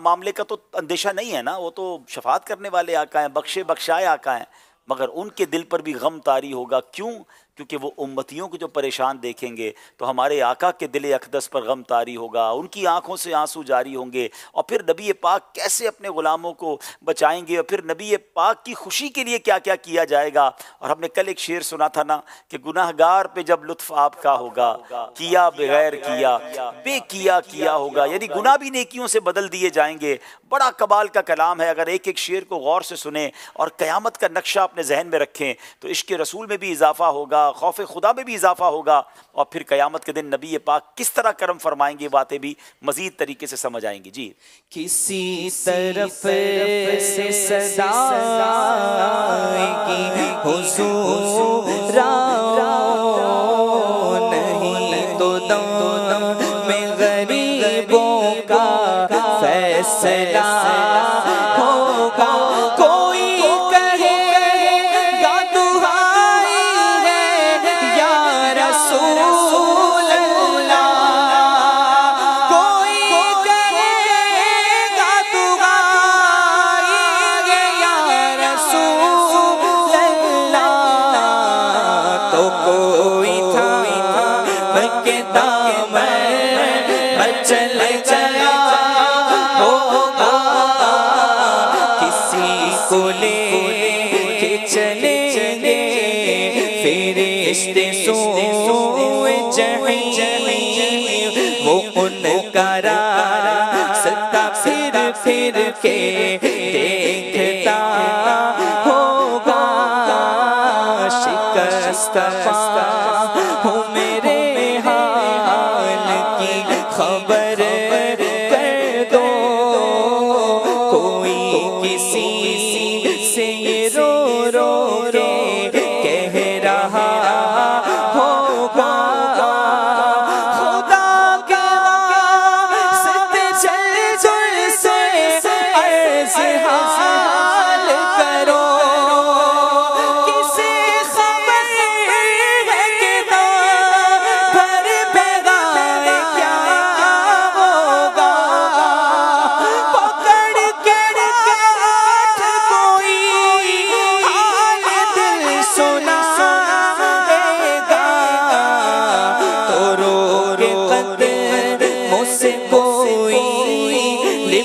معاملے کا تو اندیشہ نہیں ہے نا, وہ تو شفاعت کرنے والے آقا ہیں, بخشے بخشائے آقا ہیں, مگر ان کے دل پر بھی غم طاری ہوگا. کیوں؟ کیونکہ وہ امتیوں کو جو پریشان دیکھیں گے تو ہمارے آقا کے دل اقدس پر غم طاری ہوگا, ان کی آنکھوں سے آنسو جاری ہوں گے. اور پھر نبی پاک کیسے اپنے غلاموں کو بچائیں گے, اور پھر نبی پاک کی خوشی کے لیے کیا کیا کیا جائے گا. اور ہم نے کل ایک شعر سنا تھا نا کہ گناہ گار پہ جب لطف آپ کا ہوگا, کیا بغیر کیا بے کیا ہوگا, یعنی گناہ بھی نیکیوں سے بدل دیے جائیں گے. بڑا کمال کا کلام ہے. اگر ایک ایک شعر کو غور سے سنیں اور قیامت کا نقشہ اپنے ذہن میں رکھیں تو عشق رسول میں بھی اضافہ ہوگا, خوف خدا میں بھی اضافہ ہوگا, اور پھر قیامت کے دن نبی پاک کس طرح کرم فرمائیں گے باتیں بھی مزید طریقے سے سمجھ آئیں گی. جی کسی طرف سے صدا آئے گی حضور آؤ نہیں تو دم میں غریبوں کا فیصلہ ہوگا. کوئی کہے گا دہائی ہے یا رسول اللہ, کوئی کہے گا دہائی ہے یا رسول اللہ, تو کوئی تھام کے دامن چل چلا ہوگا, کسی کو لے کے چلیں گے فرشتے سوئے جحیم, وہ ان کا راستہ پھر کے دیکھتا ہوگا. شکستہ ہوں میرے حال کی خبر کر دو, کوئی کسی سے یہ رو کے کہہ رہا ہوگا. خدا کے واسطے چل سے عرض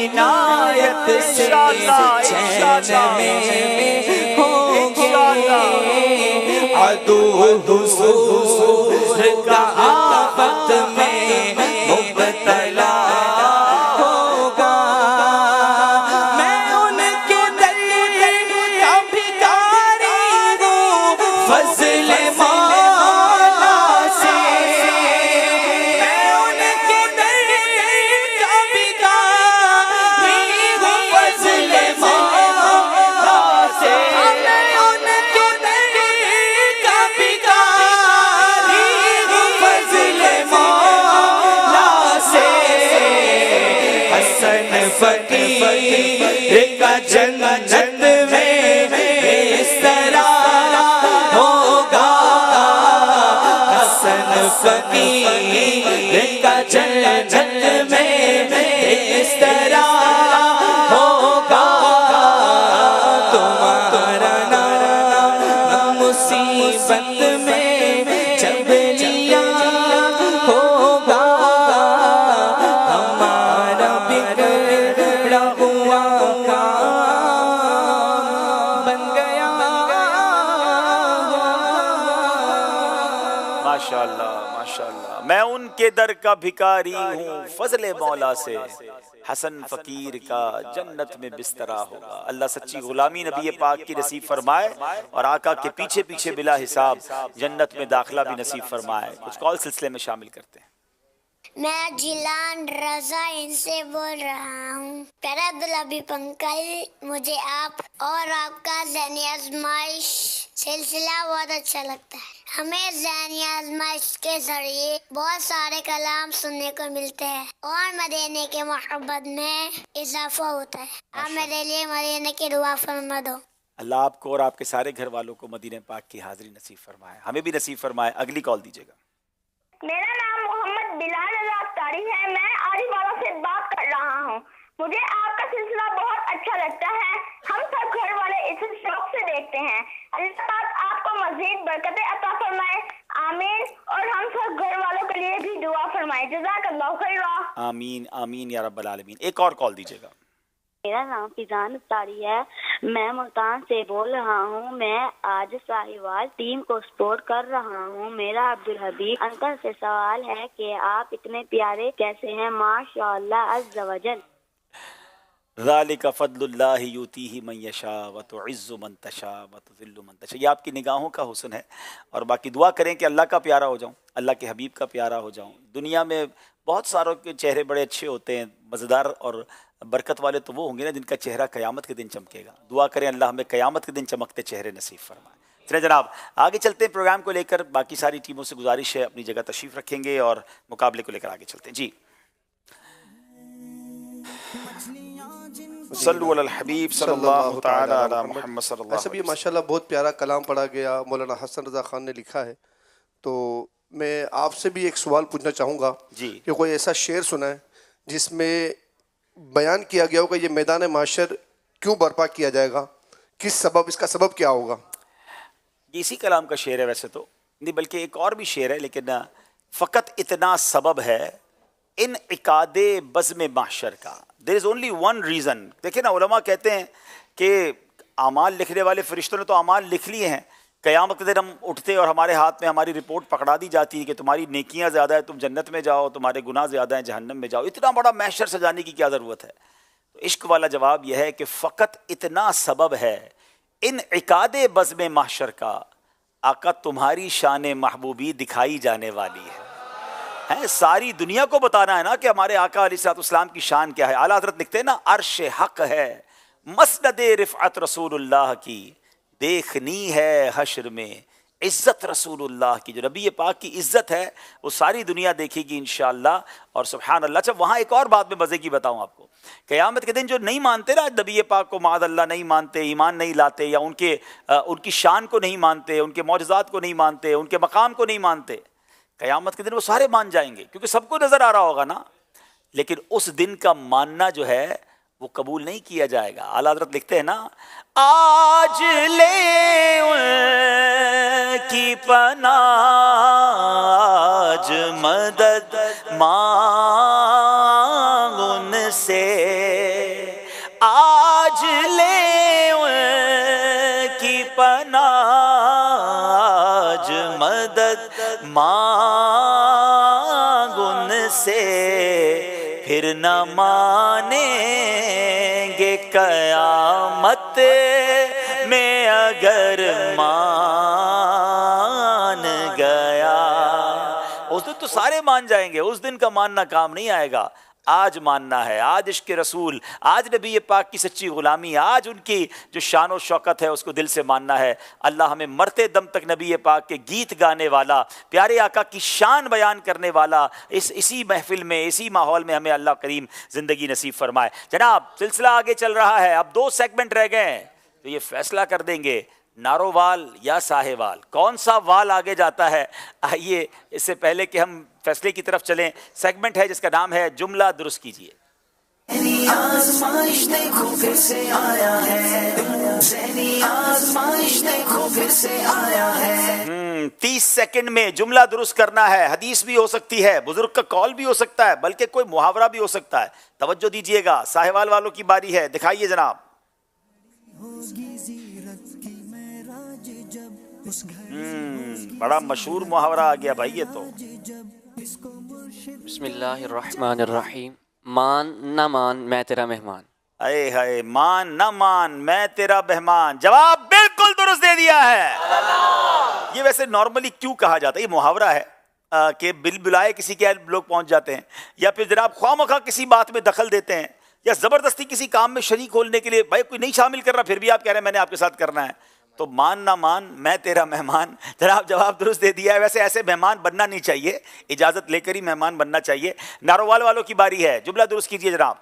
عنایت سے چین میں ہوں گے، عدو حضور کا آفت میں مبتلا ہوگا۔ میں ان کے در کا بھکاری ہوں فضل مولا سے، میں ان کے در کا بھکاری ہوں فضل مولا سے، میں ان کے در کا بھکاری ہوں فضل مولا سے۔ حسن فقیر کا جنت میں اس طرح ہوگا، حسن فقیر کا جنت میں اس طرح ہوگا، تمہارا نام مصیبت میں جب لیا ہوگا، ہمارا بگڑا ہوا کام بن گیا ماشاءاللہ ماشاءاللہ۔ میں ان کے در کا بھکاری ہوں فضل مولا سے، حسن فقیر کا جنت میں بسترا ہوگا۔ اللہ سچی غلامی نبی پاک کی نصیب فرمائے اور آقا کے پیچھے پیچھے بلا حساب جنت میں داخلہ بھی نصیب فرمائے۔ کچھ کال سلسلے میں شامل کرتے ہیں۔ میں جیلان رضا ان سے بول رہا ہوں۔ پیارے عبدالحبیب انکل، مجھے آپ اور آپ کا ذہنی آزمائش سلسلہ بہت اچھا لگتا ہے۔ ہمیں ذہنی آزمائش کے ذریعے بہت سارے کلام سننے کو ملتے ہیں اور مدینے کے محبت میں اضافہ ہوتا ہے۔ آپ میرے لیے مدینے کی دعا فرما دو۔ اللہ آپ کو اور آپ کے سارے گھر والوں کو مدینہ پاک کی حاضری نصیب فرمائے، ہمیں بھی نصیب فرمائے۔ اگلی کال دیجیے گا۔ میرا نام محمد بلال رضا اختاری ہے، میں آری والا سے بات کر رہا ہوں۔ مجھے آپ کا سلسلہ بہت اچھا لگتا ہے، ہم سب گھر والے اسے شوق سے دیکھتے ہیں۔ اللہ پاک آپ کو مزید برکتیں عطا فرمائے، آمین، اور ہم سب گھر والوں کے لیے بھی دعا فرمائے۔ جزاک اللہ خیرا۔ آمین آمین یا رب العالمین۔ ایک اور کال دیجیے گا۔ میرا نام فیضان اختاری ہے، میں ملتان سے بول رہا ہوں۔ میں آج ساہیوال ٹیم کو سپورٹ کر رہا ہوں۔ میرا عبدالحبیب انکل سے سوال ہے کہ آپ اتنے پیارے کیسے ہیں؟ ماشاء اللہ عز وجل۔ ذالک فضل اللہ یؤتیہ من یشاء وتعز من تشاء وتذل من تشاء۔ یہ آپ کی نگاہوں کا حسن ہے، اور باقی دعا کریں کہ اللہ کا پیارا ہو جاؤں، اللہ کے حبیب کا پیارا ہو جاؤں۔ دنیا میں بہت ساروں کے چہرے بڑے اچھے ہوتے ہیں، مزیدار اور برکت والے تو وہ ہوں گے نا جن کا چہرہ قیامت کے دن چمکے گا۔ دعا کریں اللہ ہمیں قیامت کے دن چمکتے چہرے نصیب فرمائے۔ چلیں جناب آگے چلتے ہیں پروگرام کو لے کر۔ باقی ساری ٹیموں سے گزارش ہے اپنی جگہ تشریف رکھیں گے اور مقابلے کو لے کر آگے چلتے ہیں۔ جی صلو علی الحبیب صلی اللہ تعالی علی محمد صلی اللہ علیہ وسلم۔ یہ ماشاءاللہ بہت پیارا کلام پڑھا گیا، مولانا حسن رضا خان نے لکھا ہے۔ تو میں آپ سے بھی ایک سوال پوچھنا چاہوں گا کہ کوئی ایسا شعر سنا ہے جس میں بیان کیا گیا ہوگا یہ میدان معاشر کیوں برپا کیا جائے گا، کس سبب، اس کا سبب کیا ہوگا؟ یہ اسی کلام کا شعر ہے ویسے تو نہیں، بلکہ ایک اور بھی شعر ہے، لیکن فقط اتنا سبب ہے انعقاد بزم محشر کا۔ دیر از اونلی ون ریزن۔ دیکھیں نا علماء کہتے ہیں کہ اعمال لکھنے والے فرشتوں نے تو اعمال لکھ لیے ہیں، قیامت کے دن ہم اٹھتے اور ہمارے ہاتھ میں ہماری رپورٹ پکڑا دی جاتی ہے کہ تمہاری نیکیاں زیادہ ہیں تم جنت میں جاؤ، تمہارے گناہ زیادہ ہیں جہنم میں جاؤ۔ اتنا بڑا محشر سجانے کی کیا ضرورت ہے؟ تو عشق والا جواب یہ ہے کہ فقط اتنا سبب ہے انعقاد بزم محشر کا، آقا تمہاری شان محبوبی دکھائی جانے والی ہے۔ ساری دنیا کو بتانا ہے نا کہ ہمارے آقا علیہ الصلوۃ والسلام کی شان کیا ہے۔ اعلیٰ حضرت لکھتے ہیں نا، عرش حق ہے مسند رفعت رسول اللہ کی، دیکھنی ہے حشر میں عزت رسول اللہ کی۔ جو نبی پاک کی عزت ہے وہ ساری دنیا دیکھے گی انشاءاللہ، اور سبحان اللہ۔ اچھا وہاں ایک اور بات میں مزے کی بتاؤں آپ کو، قیامت کے دن جو نہیں مانتے نا نبی پاک کو، معاذ اللہ نہیں مانتے، ایمان نہیں لاتے، یا ان کی شان کو نہیں مانتے، ان کے معجزات کو نہیں مانتے، ان کے مقام کو نہیں مانتے، قیامت کے دن وہ سارے مان جائیں گے کیونکہ سب کو نظر آ رہا ہوگا نا، لیکن اس دن کا ماننا جو ہے وہ قبول نہیں کیا جائے گا۔ اعلیٰ حضرت لکھتے ہیں نا، آج لے ان کی پناہ، آج مدد مانگ ان سے آج لے ان کی پناہ، آج مدد مانگ ان سے، پھر نہ مانیں گے قیامت میں اگر مان گیا۔ اس دن تو سارے مان جائیں گے، اس دن کا ماننا کام نہیں آئے گا، آج ماننا ہے، آج عشق رسول، آج نبی پاک کی سچی غلامی، آج ان کی جو شان و شوکت ہے اس کو دل سے ماننا ہے۔ اللہ ہمیں مرتے دم تک نبی پاک کے گیت گانے والا، پیارے آقا کی شان بیان کرنے والا، اسی محفل میں، اسی ماحول میں ہمیں اللہ کریم زندگی نصیب فرمائے۔ جناب سلسلہ آگے چل رہا ہے، اب 2 سیگمنٹ رہ گئے ہیں، تو یہ فیصلہ کر دیں گے نارووال یا ساہیوال، کون سا وال آگے جاتا ہے۔ آئیے اس سے پہلے کہ ہم فیصلے کی طرف چلیں، سیگمنٹ ہے جس کا نام ہے جملہ درست کیجیے۔ آزمائش دیکھو پھر سے آیا ہے، ذہنی آزمائش دیکھو پھر سے آیا ہے۔ 30 سیکنڈ میں جملہ درست کرنا ہے، حدیث بھی ہو سکتی ہے، بزرگ کا قول بھی ہو سکتا ہے، بلکہ کوئی محاورہ بھی ہو سکتا ہے۔ توجہ دیجیے گا، ساہیوال والوں کی باری ہے، دکھائیے جناب۔ بڑا مشہور محاورہ آ گیا بھائی یہ تو۔ بسم اللہ الرحمن الرحیم، مان نہ مان میں تیرا مہمان۔ اے ہائے، مان نہ مان میں تیرا مہمان، جواب بالکل درست دے دیا ہے۔ یہ ویسے نارملی کیوں کہا جاتا ہے، یہ محاورہ ہے کہ بل بلائے کسی کے لوگ پہنچ جاتے ہیں، یا پھر جناب خواہ مخواہ کسی بات میں دخل دیتے ہیں، یا زبردستی کسی کام میں شریک ہونے کے لیے، بھائی کوئی نہیں شامل کر رہا پھر بھی آپ کہہ رہے ہیں میں نے آپ کے ساتھ کرنا ہے، تو مان نہ مان میں تیرا مہمان۔ جناب جواب درست دے دیا ہے۔ ویسے ایسے مہمان بننا نہیں چاہیے، اجازت لے کر ہی مہمان بننا چاہیے۔ نارووال والوں کی باری ہے، جملہ درست کیجیے جناب۔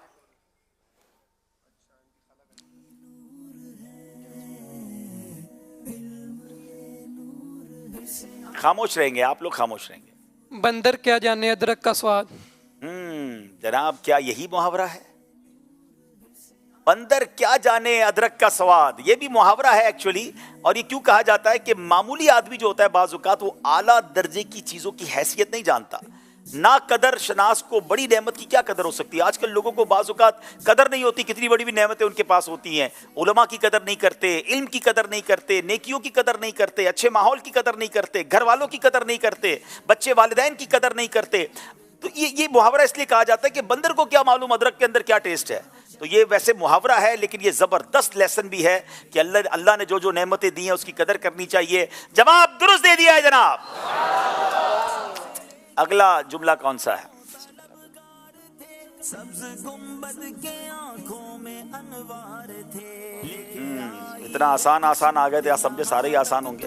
خاموش رہیں گے آپ لوگ، خاموش رہیں گے۔ بندر کیا جانے ادرک کا سواد۔ جناب کیا یہی محاورہ ہے؟ بندر کیا جانے ادرک کا سواد، یہ بھی محاورہ ہے ایکچولی، اور یہ کیوں کہا جاتا ہے کہ معمولی آدمی جو ہوتا ہے بعض اوقات وہ اعلیٰ درجے کی چیزوں کی حیثیت نہیں جانتا۔ نا قدر شناس کو بڑی نعمت کی کیا قدر ہو سکتی ہے؟ آج کل لوگوں کو بعض اوقات قدر نہیں ہوتی، کتنی بڑی بھی نعمتیں ان کے پاس ہوتی ہیں، علماء کی قدر نہیں کرتے، علم کی قدر نہیں کرتے، نیکیوں کی قدر نہیں کرتے، اچھے ماحول کی قدر نہیں کرتے، گھر والوں کی قدر نہیں کرتے، بچے والدین کی قدر نہیں کرتے۔ تو یہ محاورہ اس لیے کہا جاتا ہے کہ بندر کو کیا معلوم ادرک کے اندر کیا ٹیسٹ ہے۔ تو یہ ویسے محاورہ ہے، لیکن یہ زبردست لیسن بھی ہے کہ اللہ نے جو نعمتیں دی ہیں اس کی قدر کرنی چاہیے۔ جواب درست دے دیا ہے جناب۔ اگلا جملہ کون سا ہے؟ سبز گنبد کے آنکھوں میں انوار تھے، اتنا آسان آ گئے تھے، آپ سمجھے سارے ہی آسان ہوں گے۔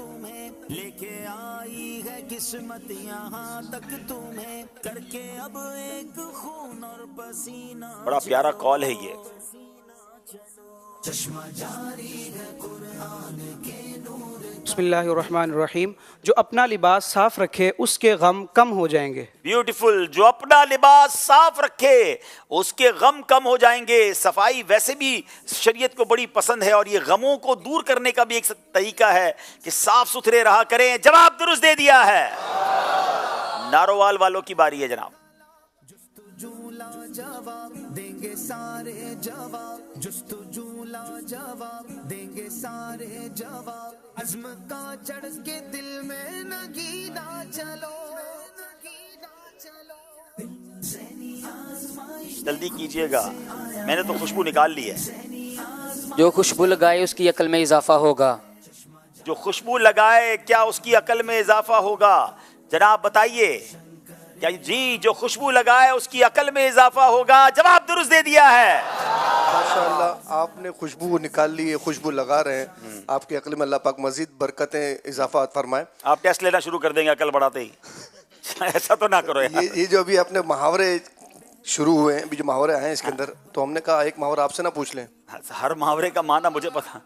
لے کے آئی ہے قسمت یہاں تک تمہیں، کر کے اب ایک خون اور پسینہ۔ بڑا پیارا کال ہے یہ۔ چشمہ جاری ہے قرآن کے نور۔ بسم اللہ الرحمن الرحیم، جو اپنا لباس صاف رکھے اس کے غم کم ہو جائیں گے۔ بیوٹیفل، جو اپنا لباس صاف رکھے اس کے غم کم ہو جائیں گے۔ صفائی ویسے بھی شریعت کو بڑی پسند ہے، اور یہ غموں کو دور کرنے کا بھی ایک طریقہ ہے کہ صاف ستھرے رہا کریں۔ جواب درست دے دیا ہے۔ نارووال والوں کی باری ہے جناب۔ جواب دیں گے سارے جواب، جستجو لا جواب دیں گے سارے جواب، عزم کا چڑھ کے دل میں نگینا چلو۔ جلدی کیجئے گا، میں نے تو خوشبو نکال لی ہے۔ جو خوشبو لگائے اس کی عقل میں اضافہ ہوگا۔ جو خوشبو لگائے کیا اس کی عقل میں اضافہ ہوگا؟ جناب بتائیے۔ کیا جی، جو خوشبو لگائے اس کی عقل میں اضافہ ہوگا؟ جواب درست دے دیا ہے۔ ماشاءاللہ آپ نے خوشبو نکال لی ہے، خوشبو لگا رہے ہیں، آپ کی عقل میں اللہ پاک مزید برکتیں اضافہ فرمائے۔ آپ ٹیسٹ لینا شروع کر دیں گے عقل بڑھاتے ہی، ایسا تو نہ کرو یار۔ یہ جو ابھی اپنے محاورے شروع ہوئے ہیں، ابھی جو محاورے آئے ہیں اس کے اندر، تو ہم نے کہا ایک محاورہ آپ سے نہ پوچھ لیں۔ ہر محاورے کا معنی مجھے پتا۔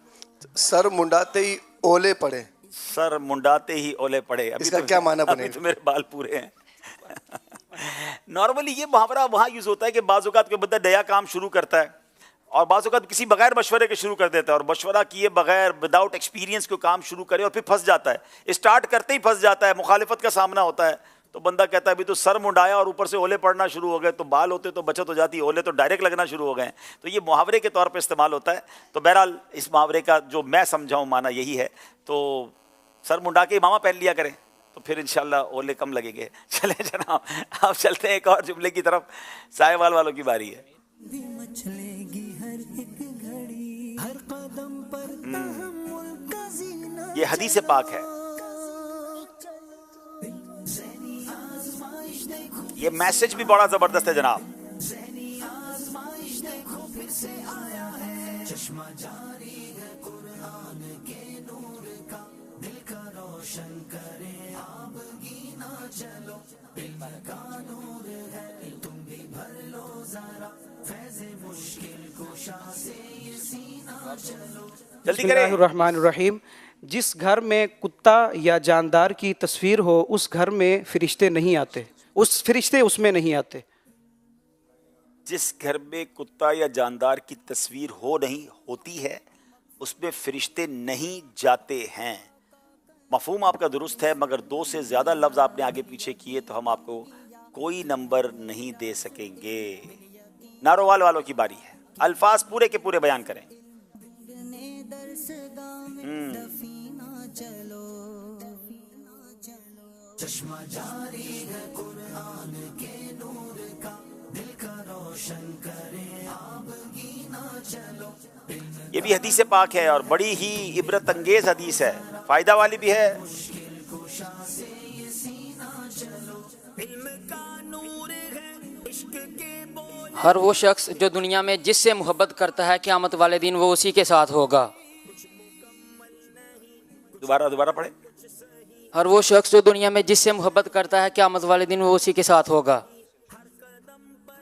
سر منڈاتے ہی اولے پڑے۔ سر منڈاتے ہی اولے پڑے، اس کا کیا معنی بنے؟ ابھی تو میرے بال پورے ہیں۔ نارملی یہ محاورہ وہاں یوز ہوتا ہے کہ بعض اوقات کوئی بندہ نیا کام شروع کرتا ہے، اور بعض اوقات کسی بغیر مشورے کے شروع کر دیتا ہے، اور مشورہ کیے بغیر وداؤٹ ایکسپیرینس کو کام شروع کرے اور پھر پھنس جاتا ہے، اسٹارٹ کرتے ہی پھنس جاتا ہے، مخالفت کا سامنا ہوتا ہے۔ تو بندہ کہتا ہے ابھی تو سر منڈایا اور اوپر سے اولے پڑنا شروع ہو گئے، تو بال ہوتے تو بچت ہو جاتی، اولے تو ڈائریکٹ لگنا شروع ہو گئے ہیں. تو یہ محاورے کے طور پہ استعمال ہوتا ہے. تو بہرحال اس محاورے کا جو میں سمجھاؤں معنی یہی ہے. تو سر منڈا کے امامہ پہن لیا کریں تو پھر انشاءاللہ اولے کم لگیں گے. چلیں جناب آپ چلتے ہیں ایک اور جملے کی طرف. ساہیوال والوں کی باری ہے. یہ حدیث پاک ہے. یہ میسج بھی بڑا زبردست ہے جناب. بسم اللہ الرحمن الرحیم. جس گھر میں کتا یا جاندار کی تصویر ہو اس گھر میں فرشتے نہیں آتے، فرشتے اس میں نہیں آتے. جس گھر میں کتا یا جاندار کی تصویر نہیں ہوتی ہے اس میں فرشتے نہیں جاتے ہیں. مفہوم آپ کا درست ہے، مگر 2 سے زیادہ لفظ آپ نے آگے پیچھے کیے تو ہم آپ کو کوئی نمبر نہیں دے سکیں گے. ناروال والوں کی باری ہے. الفاظ پورے کے پورے بیان کریں. چشمہ جاری ہے قرآن کے نور کا، دل کا روشن کرے آپ گینا چلو. یہ بھی حدیث پاک ہے اور بڑی ہی عبرت انگیز حدیث ہے، فائدہ والی بھی ہے. ہر وہ شخص جو دنیا میں جس سے محبت کرتا ہے قیامت والے دن وہ اسی کے ساتھ ہوگا. دوبارہ پڑھیں. ہر وہ شخص جو دنیا میں جس سے محبت کرتا ہے قیامت والے دن وہ اسی کے ساتھ ہوگا.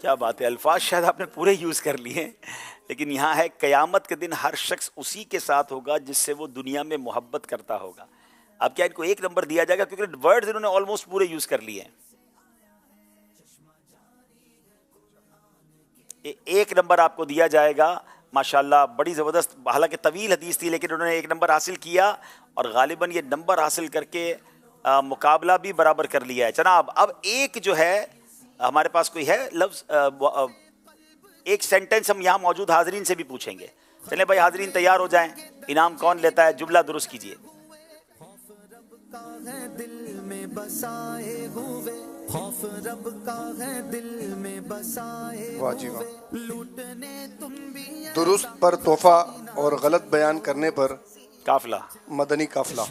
کیا بات ہے. الفاظ شاید آپ نے پورے یوز کر لیے لیکن یہاں ہے قیامت کے دن ہر شخص اسی کے ساتھ ہوگا جس سے وہ دنیا میں محبت کرتا ہوگا. اب کیا ان کو 1 نمبر دیا جائے گا کیونکہ ورڈز انہوں نے آلموسٹ پورے یوز کر لیے ہیں. 1 نمبر آپ کو دیا جائے گا. ماشاءاللہ بڑی زبردست، حالانکہ طویل حدیث تھی لیکن انہوں نے 1 نمبر حاصل کیا اور غالباً یہ نمبر حاصل کر کے مقابلہ بھی برابر کر لیا ہے. جناب اب ایک جو ہے ہمارے پاس کوئی ہے لفظ، ایک سینٹنس ہم یہاں موجود حاضرین سے بھی پوچھیں گے. چلیں بھائی حاضرین تیار ہو جائیں. انعام کون لیتا ہے؟ جملہ درست کیجئے. دل میں بسائے ہوئے خوف رب کا ہے دل میں بسائے ہوئے لوٹنے تم بھی. درست پر تحفہ اور غلط بیان کرنے پر قافلہ، مدنی قافلہ.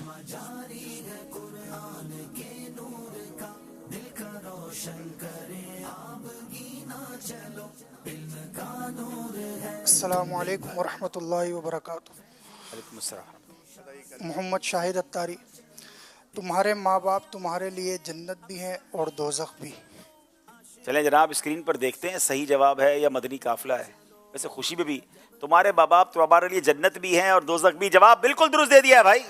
السلام علیکم ورحمۃ اللہ وبرکاتہ. وعلیکم السلام. محمد شاہد اتاری. تمہارے ماں باپ تمہارے لیے جنت بھی ہیں اور دوزخ بھی. چلیں جناب اسکرین پر دیکھتے ہیں صحیح جواب ہے یا مدنی قافلہ ہے. ویسے خوشی میں بھی تمہارے ماں باپ تمہارے لیے جنت بھی ہیں اور دوزخ بھی. جواب بالکل درست دے دیا ہے بھائی.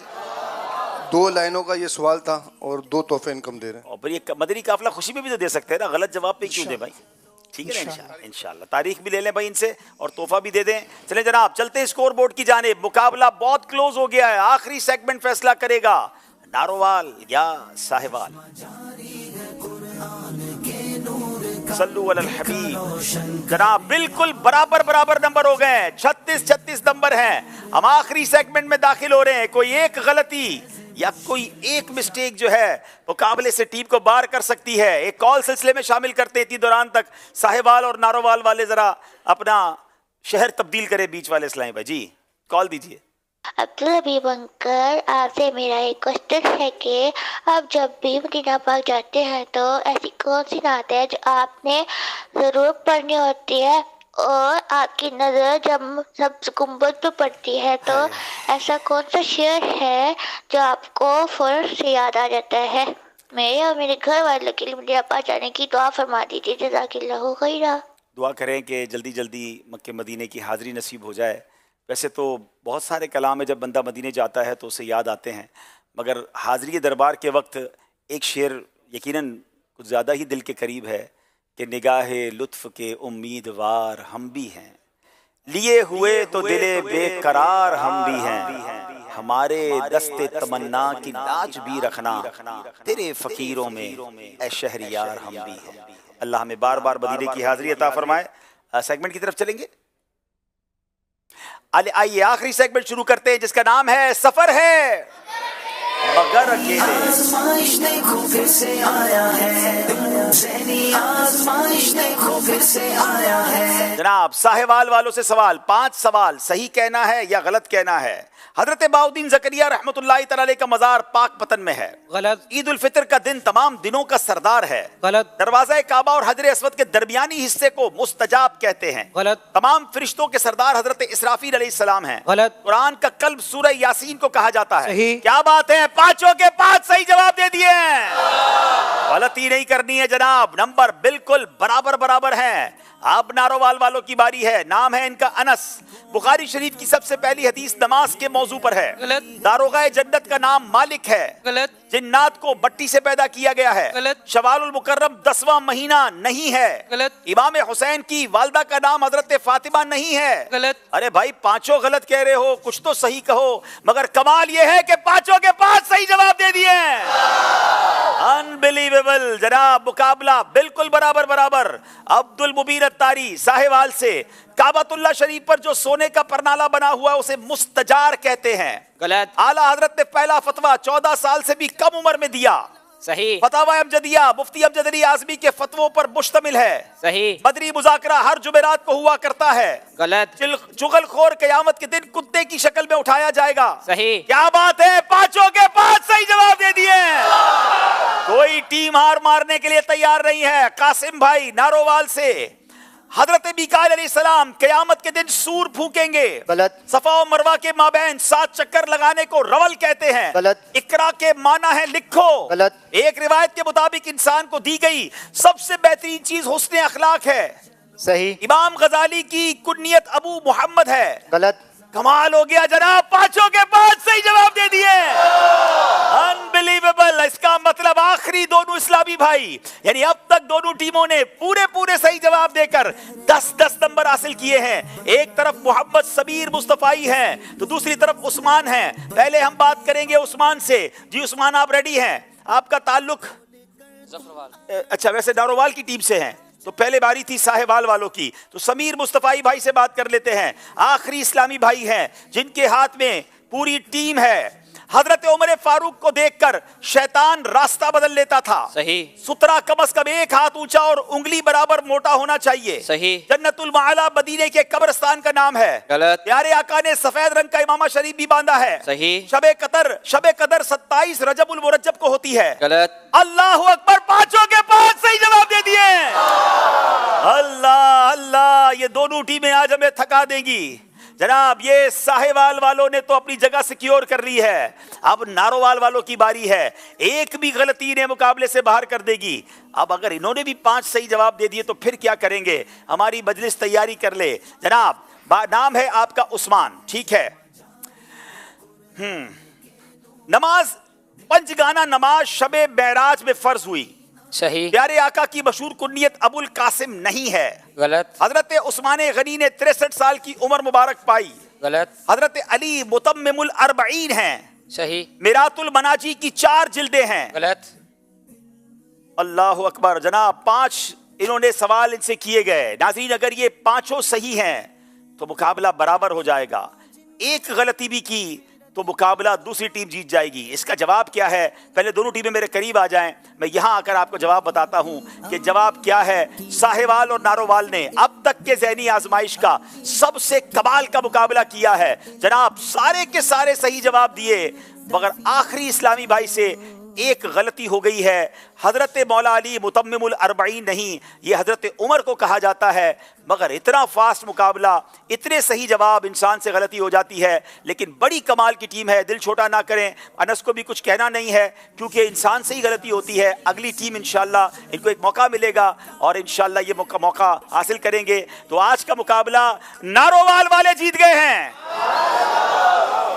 2 لائنوں کا یہ سوال تھا اور 2 تحفے انکم دے رہے ہیں. اور پھر یہ مدنی قافلہ خوشی میں بھی تو دے سکتے ہیں نا، غلط جواب پہ کیوں دے بھائی. ٹھیک ہے نا انشاءاللہ. تاریخ بھی لے لیں بھائی ان سے اور تحفہ بھی دے دیں. چلیں جناب چلتے ہیں اسکور بورڈ کی جانب. مقابلہ بہت کلوز ہو گیا ہے. آخری سیگمنٹ فیصلہ کرے گا ناروال یا ساہیوال. صلو علی الحبیب. جناب بالکل برابر نمبر ہو گئے ہیں. 36 نمبر ہیں. ہم آخری سیگمنٹ میں داخل ہو رہے ہیں. کوئی ایک غلطی یا کوئی ایک مسٹیک جو ہے مقابلے سے ٹیم کو باہر کر سکتی ہے. ایک کال سلسلے میں شامل کرتے ہیں. اتنی دوران تک ساہیوال اور ناروال والے ذرا اپنا شہر تبدیل کرے. بیچ والے اسلام بھائی جی کال دیجئے. عبدالحبیب انکل آپ سے میرا ایک کوشچن ہے کہ آپ جب بھی مدینہ پاک جاتے ہیں تو ایسی کون سی نعت ہے جو آپ نے ضرور پڑھنی ہوتی ہے اور آپ کی نظر جب سب گنبد پہ پڑتی ہے تو ایسا کون سا شعر ہے جو آپ کو فوراً سے یاد آ جاتا ہے؟ میرے اور میرے گھر والوں کے لیے مدینہ پاک جانے کی دعا فرما دیجیے. جزاک اللہ خیرا. دعا کریں کہ جلدی جلدی مکہ مدینے کی حاضری نصیب ہو جائے. ویسے تو بہت سارے کلام ہے جب بندہ مدینے جاتا ہے تو اسے یاد آتے ہیں، مگر حاضری دربار کے وقت ایک شعر یقیناً کچھ زیادہ ہی دل کے قریب ہے کہ نگاہ لطف کے امیدوار ہم بھی ہیں، لیے ہوئے تو دل بے قرار ہم بھی ہیں، ہمارے دستے تمنا کی لاج بھی رکھنا، تیرے فقیروں میں اے شہریار ہم بھی ہیں۔ اللہ ہمیں بار بار مدینے کی حاضری عطا فرمائے۔ سیگمنٹ کی طرف چلیں گے، آئیے آخری سیگمنٹ شروع کرتے ہیں جس کا نام ہے سفر ہے مگر اکیلے۔ آزمائش دیکھو پھر سے آیا ہے، ذہنی آزمائش دیکھو پھر سے آیا ہے۔ جناب ساہیوال والوں سے سوال، 5 سوال صحیح کہنا ہے یا غلط کہنا ہے۔ حضرت بہاؤدین زکریا رحمۃ اللہ تعالی علیہ کا مزار پاک پتن میں ہے۔ غلط۔ عید الفطر کا دن تمام دنوں کا سردار ہے۔ غلط۔ دروازہ کعبہ اور حجر اسود کے درمیانی حصے کو مستجاب کہتے ہیں۔ غلط۔ تمام فرشتوں کے سردار حضرت اسرافیل علیہ السلام ہیں۔ غلط۔ قرآن کا قلب سورہ یاسین کو کہا جاتا ہے۔ صحیح۔ کیا بات ہے، 5 کے 5 صحیح جواب دے دیے ہیں۔ غلطی نہیں کرنی ہے جناب، نمبر بالکل برابر ہیں۔ اب نارووال والوں کی باری ہے، نام ہے ان کا انس۔ بخاری شریف کی سب سے پہلی حدیث نماز کے موضوع پر ہے۔ غلط۔ داروغہ جنت کا نام مالک ہے۔ غلط۔ جنات کو بٹی سے پیدا کیا گیا ہے۔ غلط۔ شوال المکرم 10واں مہینہ نہیں ہے۔ غلط۔ امام حسین کی والدہ کا نام حضرت فاطمہ نہیں ہے۔ غلط۔ ارے بھائی 5 غلط کہہ رہے ہو، کچھ تو صحیح کہو۔ مگر کمال یہ ہے کہ 5 کے 5 صحیح جواب دے دیے ہیں۔ انبلیویبل جناب، مقابلہ بالکل برابر۔ عبد المبین الطاری ساہیوال سے، کعبۃ اللہ شریف پر جو سونے کا پرنالہ بنا ہوا ہے اسے مستجار کہتے ہیں۔ غلط۔ اعلیٰ حضرت نے پہلا فتویٰ 14 سال سے بھی کم عمر میں دیا۔ صحیح۔ فتاوی امجدیہ مفتی امجد علی اعظمی کے فتووں پر مشتمل ہے۔ صحیح۔ بدری مذاکرہ ہر جمعرات کو ہوا کرتا ہے۔ غلط۔ چغل خور قیامت کے دن کتے کی شکل میں اٹھایا جائے گا۔ صحیح۔ کیا بات ہے، 5 کے 5 صحیح جواب دے دیے۔ کوئی ٹیم ہار مارنے کے لیے تیار نہیں ہے۔ قاسم بھائی نارووال سے، حضرت میکائیل علیہ السلام قیامت کے دن سور پھونکیں گے۔ غلط۔ صفا و مروہ کے مابین 7 چکر لگانے کو رول کہتے ہیں۔ غلط۔ اقرا کے معنی ہے لکھو۔ غلط۔ ایک روایت کے مطابق انسان کو دی گئی سب سے بہترین چیز حسن اخلاق ہے۔ صحیح۔ امام غزالی کی کنیت ابو محمد ہے۔ غلط۔ کمال ہو گیا جناب، 5 کے 5 صحیح جواب دے دیے۔ انبلیویبل، اس کا مطلب آخری دونوں اسلامی بھائی، یعنی اب تک دونوں ٹیموں نے پورے صحیح جواب دے کر 10 نمبر حاصل کیے ہیں۔ ایک طرف محمد سمیر مصطفی ہیں تو دوسری طرف عثمان ہیں۔ پہلے ہم بات کریں گے عثمان سے۔ جی عثمان، آپ ریڈی ہیں؟ آپ کا تعلق اچھا ویسے نارووال کی ٹیم سے ہیں، تو پہلے باری تھی ساہیوال والوں کی، تو سمیر مصطفی بھائی سے بات کر لیتے ہیں۔ آخری اسلامی بھائی ہیں جن کے ہاتھ میں پوری ٹیم ہے۔ حضرت عمر فاروق کو دیکھ کر شیطان راستہ بدل لیتا تھا۔ صحیح۔ سترہ کم از کم 1 ہاتھ اونچا اور انگلی برابر موٹا ہونا چاہیے۔ صحیح۔ جنت المعالی مدینے کے قبرستان کا نام ہے۔ غلط۔ پیارے آقا نے سفید رنگ کا امامہ شریف بھی باندھا ہے۔ صحیح۔ شب قدر 27 رجب المرجب کو ہوتی ہے۔ غلط۔ اللہ اکبر، 5 کے 5 صحیح جواب دے دیے۔ اللہ، یہ دونوں ٹیمیں آج ہمیں تھکا دیں گی جناب۔ یہ ساہیوال والوں نے تو اپنی جگہ سیکیور کر لی ہے، اب نارووال والوں کی باری ہے۔ ایک بھی غلطی انہیں مقابلے سے باہر کر دے گی۔ اب اگر انہوں نے بھی 5 صحیح جواب دے دیے تو پھر کیا کریں گے؟ ہماری مجلس تیاری کر لے جناب۔ نام ہے آپ کا عثمان، ٹھیک ہے۔ نماز پنجگانہ نماز شب معراج میں فرض ہوئی۔ صحیح۔ پیارے آقا کی مشہور کنیت ابو القاسم نہیں ہے۔ غلط۔ حضرت عثمان غنی نے 63 سال کی عمر مبارک پائی۔ غلط۔ حضرت علی متمم الاربعین ہیں۔ صحیح۔ میرات المناجی کی 4 جلدیں ہیں۔ غلط۔ اللہ اکبر جناب، 5 انہوں نے سوال ان سے کیے گئے۔ ناظرین اگر یہ 5 صحیح ہیں تو مقابلہ برابر ہو جائے گا، ایک غلطی بھی کی تو مقابلہ دوسری ٹیم جیت جائے گی۔ اس کا جواب کیا ہے؟ پہلے دونوں ٹیمیں میرے قریب آ جائیں، میں یہاں آ کر آپ کو جواب بتاتا ہوں کہ جواب کیا ہے۔ ساہیوال اور نارووال نے اب تک کے ذہنی آزمائش کا سب سے کمال کا مقابلہ کیا ہے جناب۔ سارے کے سارے صحیح جواب دیے، مگر آخری اسلامی بھائی سے ایک غلطی ہو گئی ہے۔ حضرت مولا علی متمم الاربعین نہیں، یہ حضرت عمر کو کہا جاتا ہے۔ مگر اتنا فاسٹ مقابلہ، اتنے صحیح جواب، انسان سے غلطی ہو جاتی ہے، لیکن بڑی کمال کی ٹیم ہے۔ دل چھوٹا نہ کریں، انس کو بھی کچھ کہنا نہیں ہے کیونکہ انسان سے ہی غلطی ہوتی ہے۔ اگلی ٹیم انشاءاللہ ان کو ایک موقع ملے گا اور انشاءاللہ یہ موقع حاصل کریں گے۔ تو آج کا مقابلہ نارووال والے جیت گئے ہیں،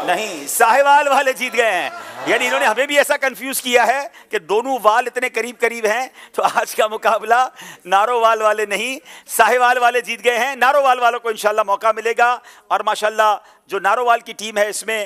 نہیں ساہیوال والے جیت گئے ہیں۔ یعنی انہوں نے ہمیں بھی ایسا کنفیوز کیا ہے کہ دونوں وال اتنے قریب ہیں، تو آج کا مقابلہ نارووال والے نہیں ساہیوال والے جیت گئے ہیں۔ نارووال والوں کو انشاءاللہ موقع ملے گا، اور ماشاءاللہ جو نارووال کی ٹیم ہے اس میں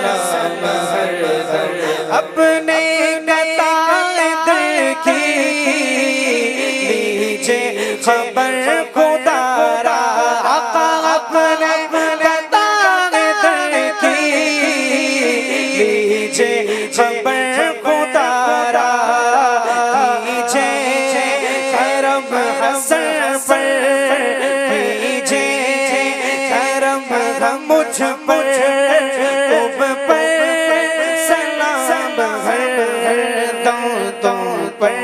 سلام ہر دم اپنے قطار در کی لیجے خبر خدا را آقا اپنے قطار در کی لیجے خبر خدا را لیجے کرم حسن پر لیجے کرم مجھ پر خوب پر سلام ہر دم تم پر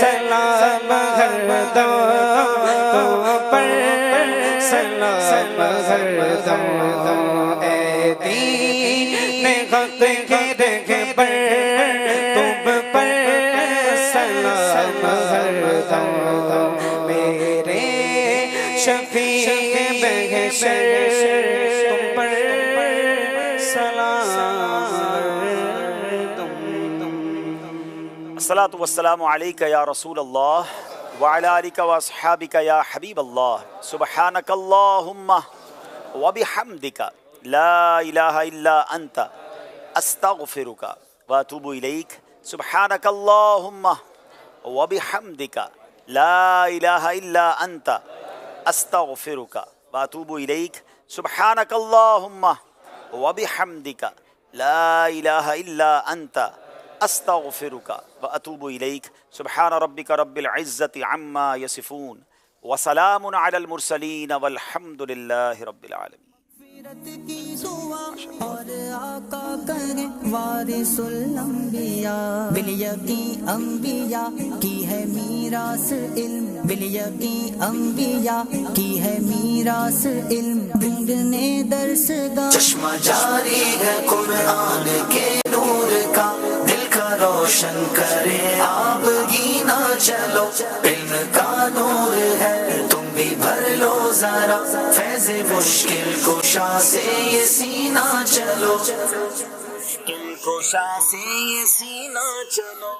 سلام ہر دم تم پر سلام ہر دم اے دین حق کے رہبر تم پر سلام ہر دم میرے شفیع محشر تم پر الصلاۃ والسلام علیک یا رسول اللہ وعلی آلک واصحابک یا حبیب اللہ سبحانک اللہم وبحمدک لا الہ الا انت استغفرک واتوب الیک سبحانک اللہم وبحمدک لا الہ الا انت استغفرک واتوب الیک سبحانک اللہم وبحمدک لا الہ الا انت استغفرک واتوب الیک سبحان ربک رب العزت عما یصفون وسلام علی المرسلین والحمد للہ رب العالمین. اور آقا کریں وارث الانبیاء بالیقین انبیاء کی ہے میراث علم بالیقین انبیاء کی ہے میراث علم ڈھونڈنے درس گاہ چشمہ جاری ہے قرآن کے نور کا دل کا روشن کرے آپ گینا چلو علم کا نور ہے تم بھی بھر لو ذرا فیض مشکل کشا سے یہ سینہ چلو مشکل کشا سے یہ سینہ چلو.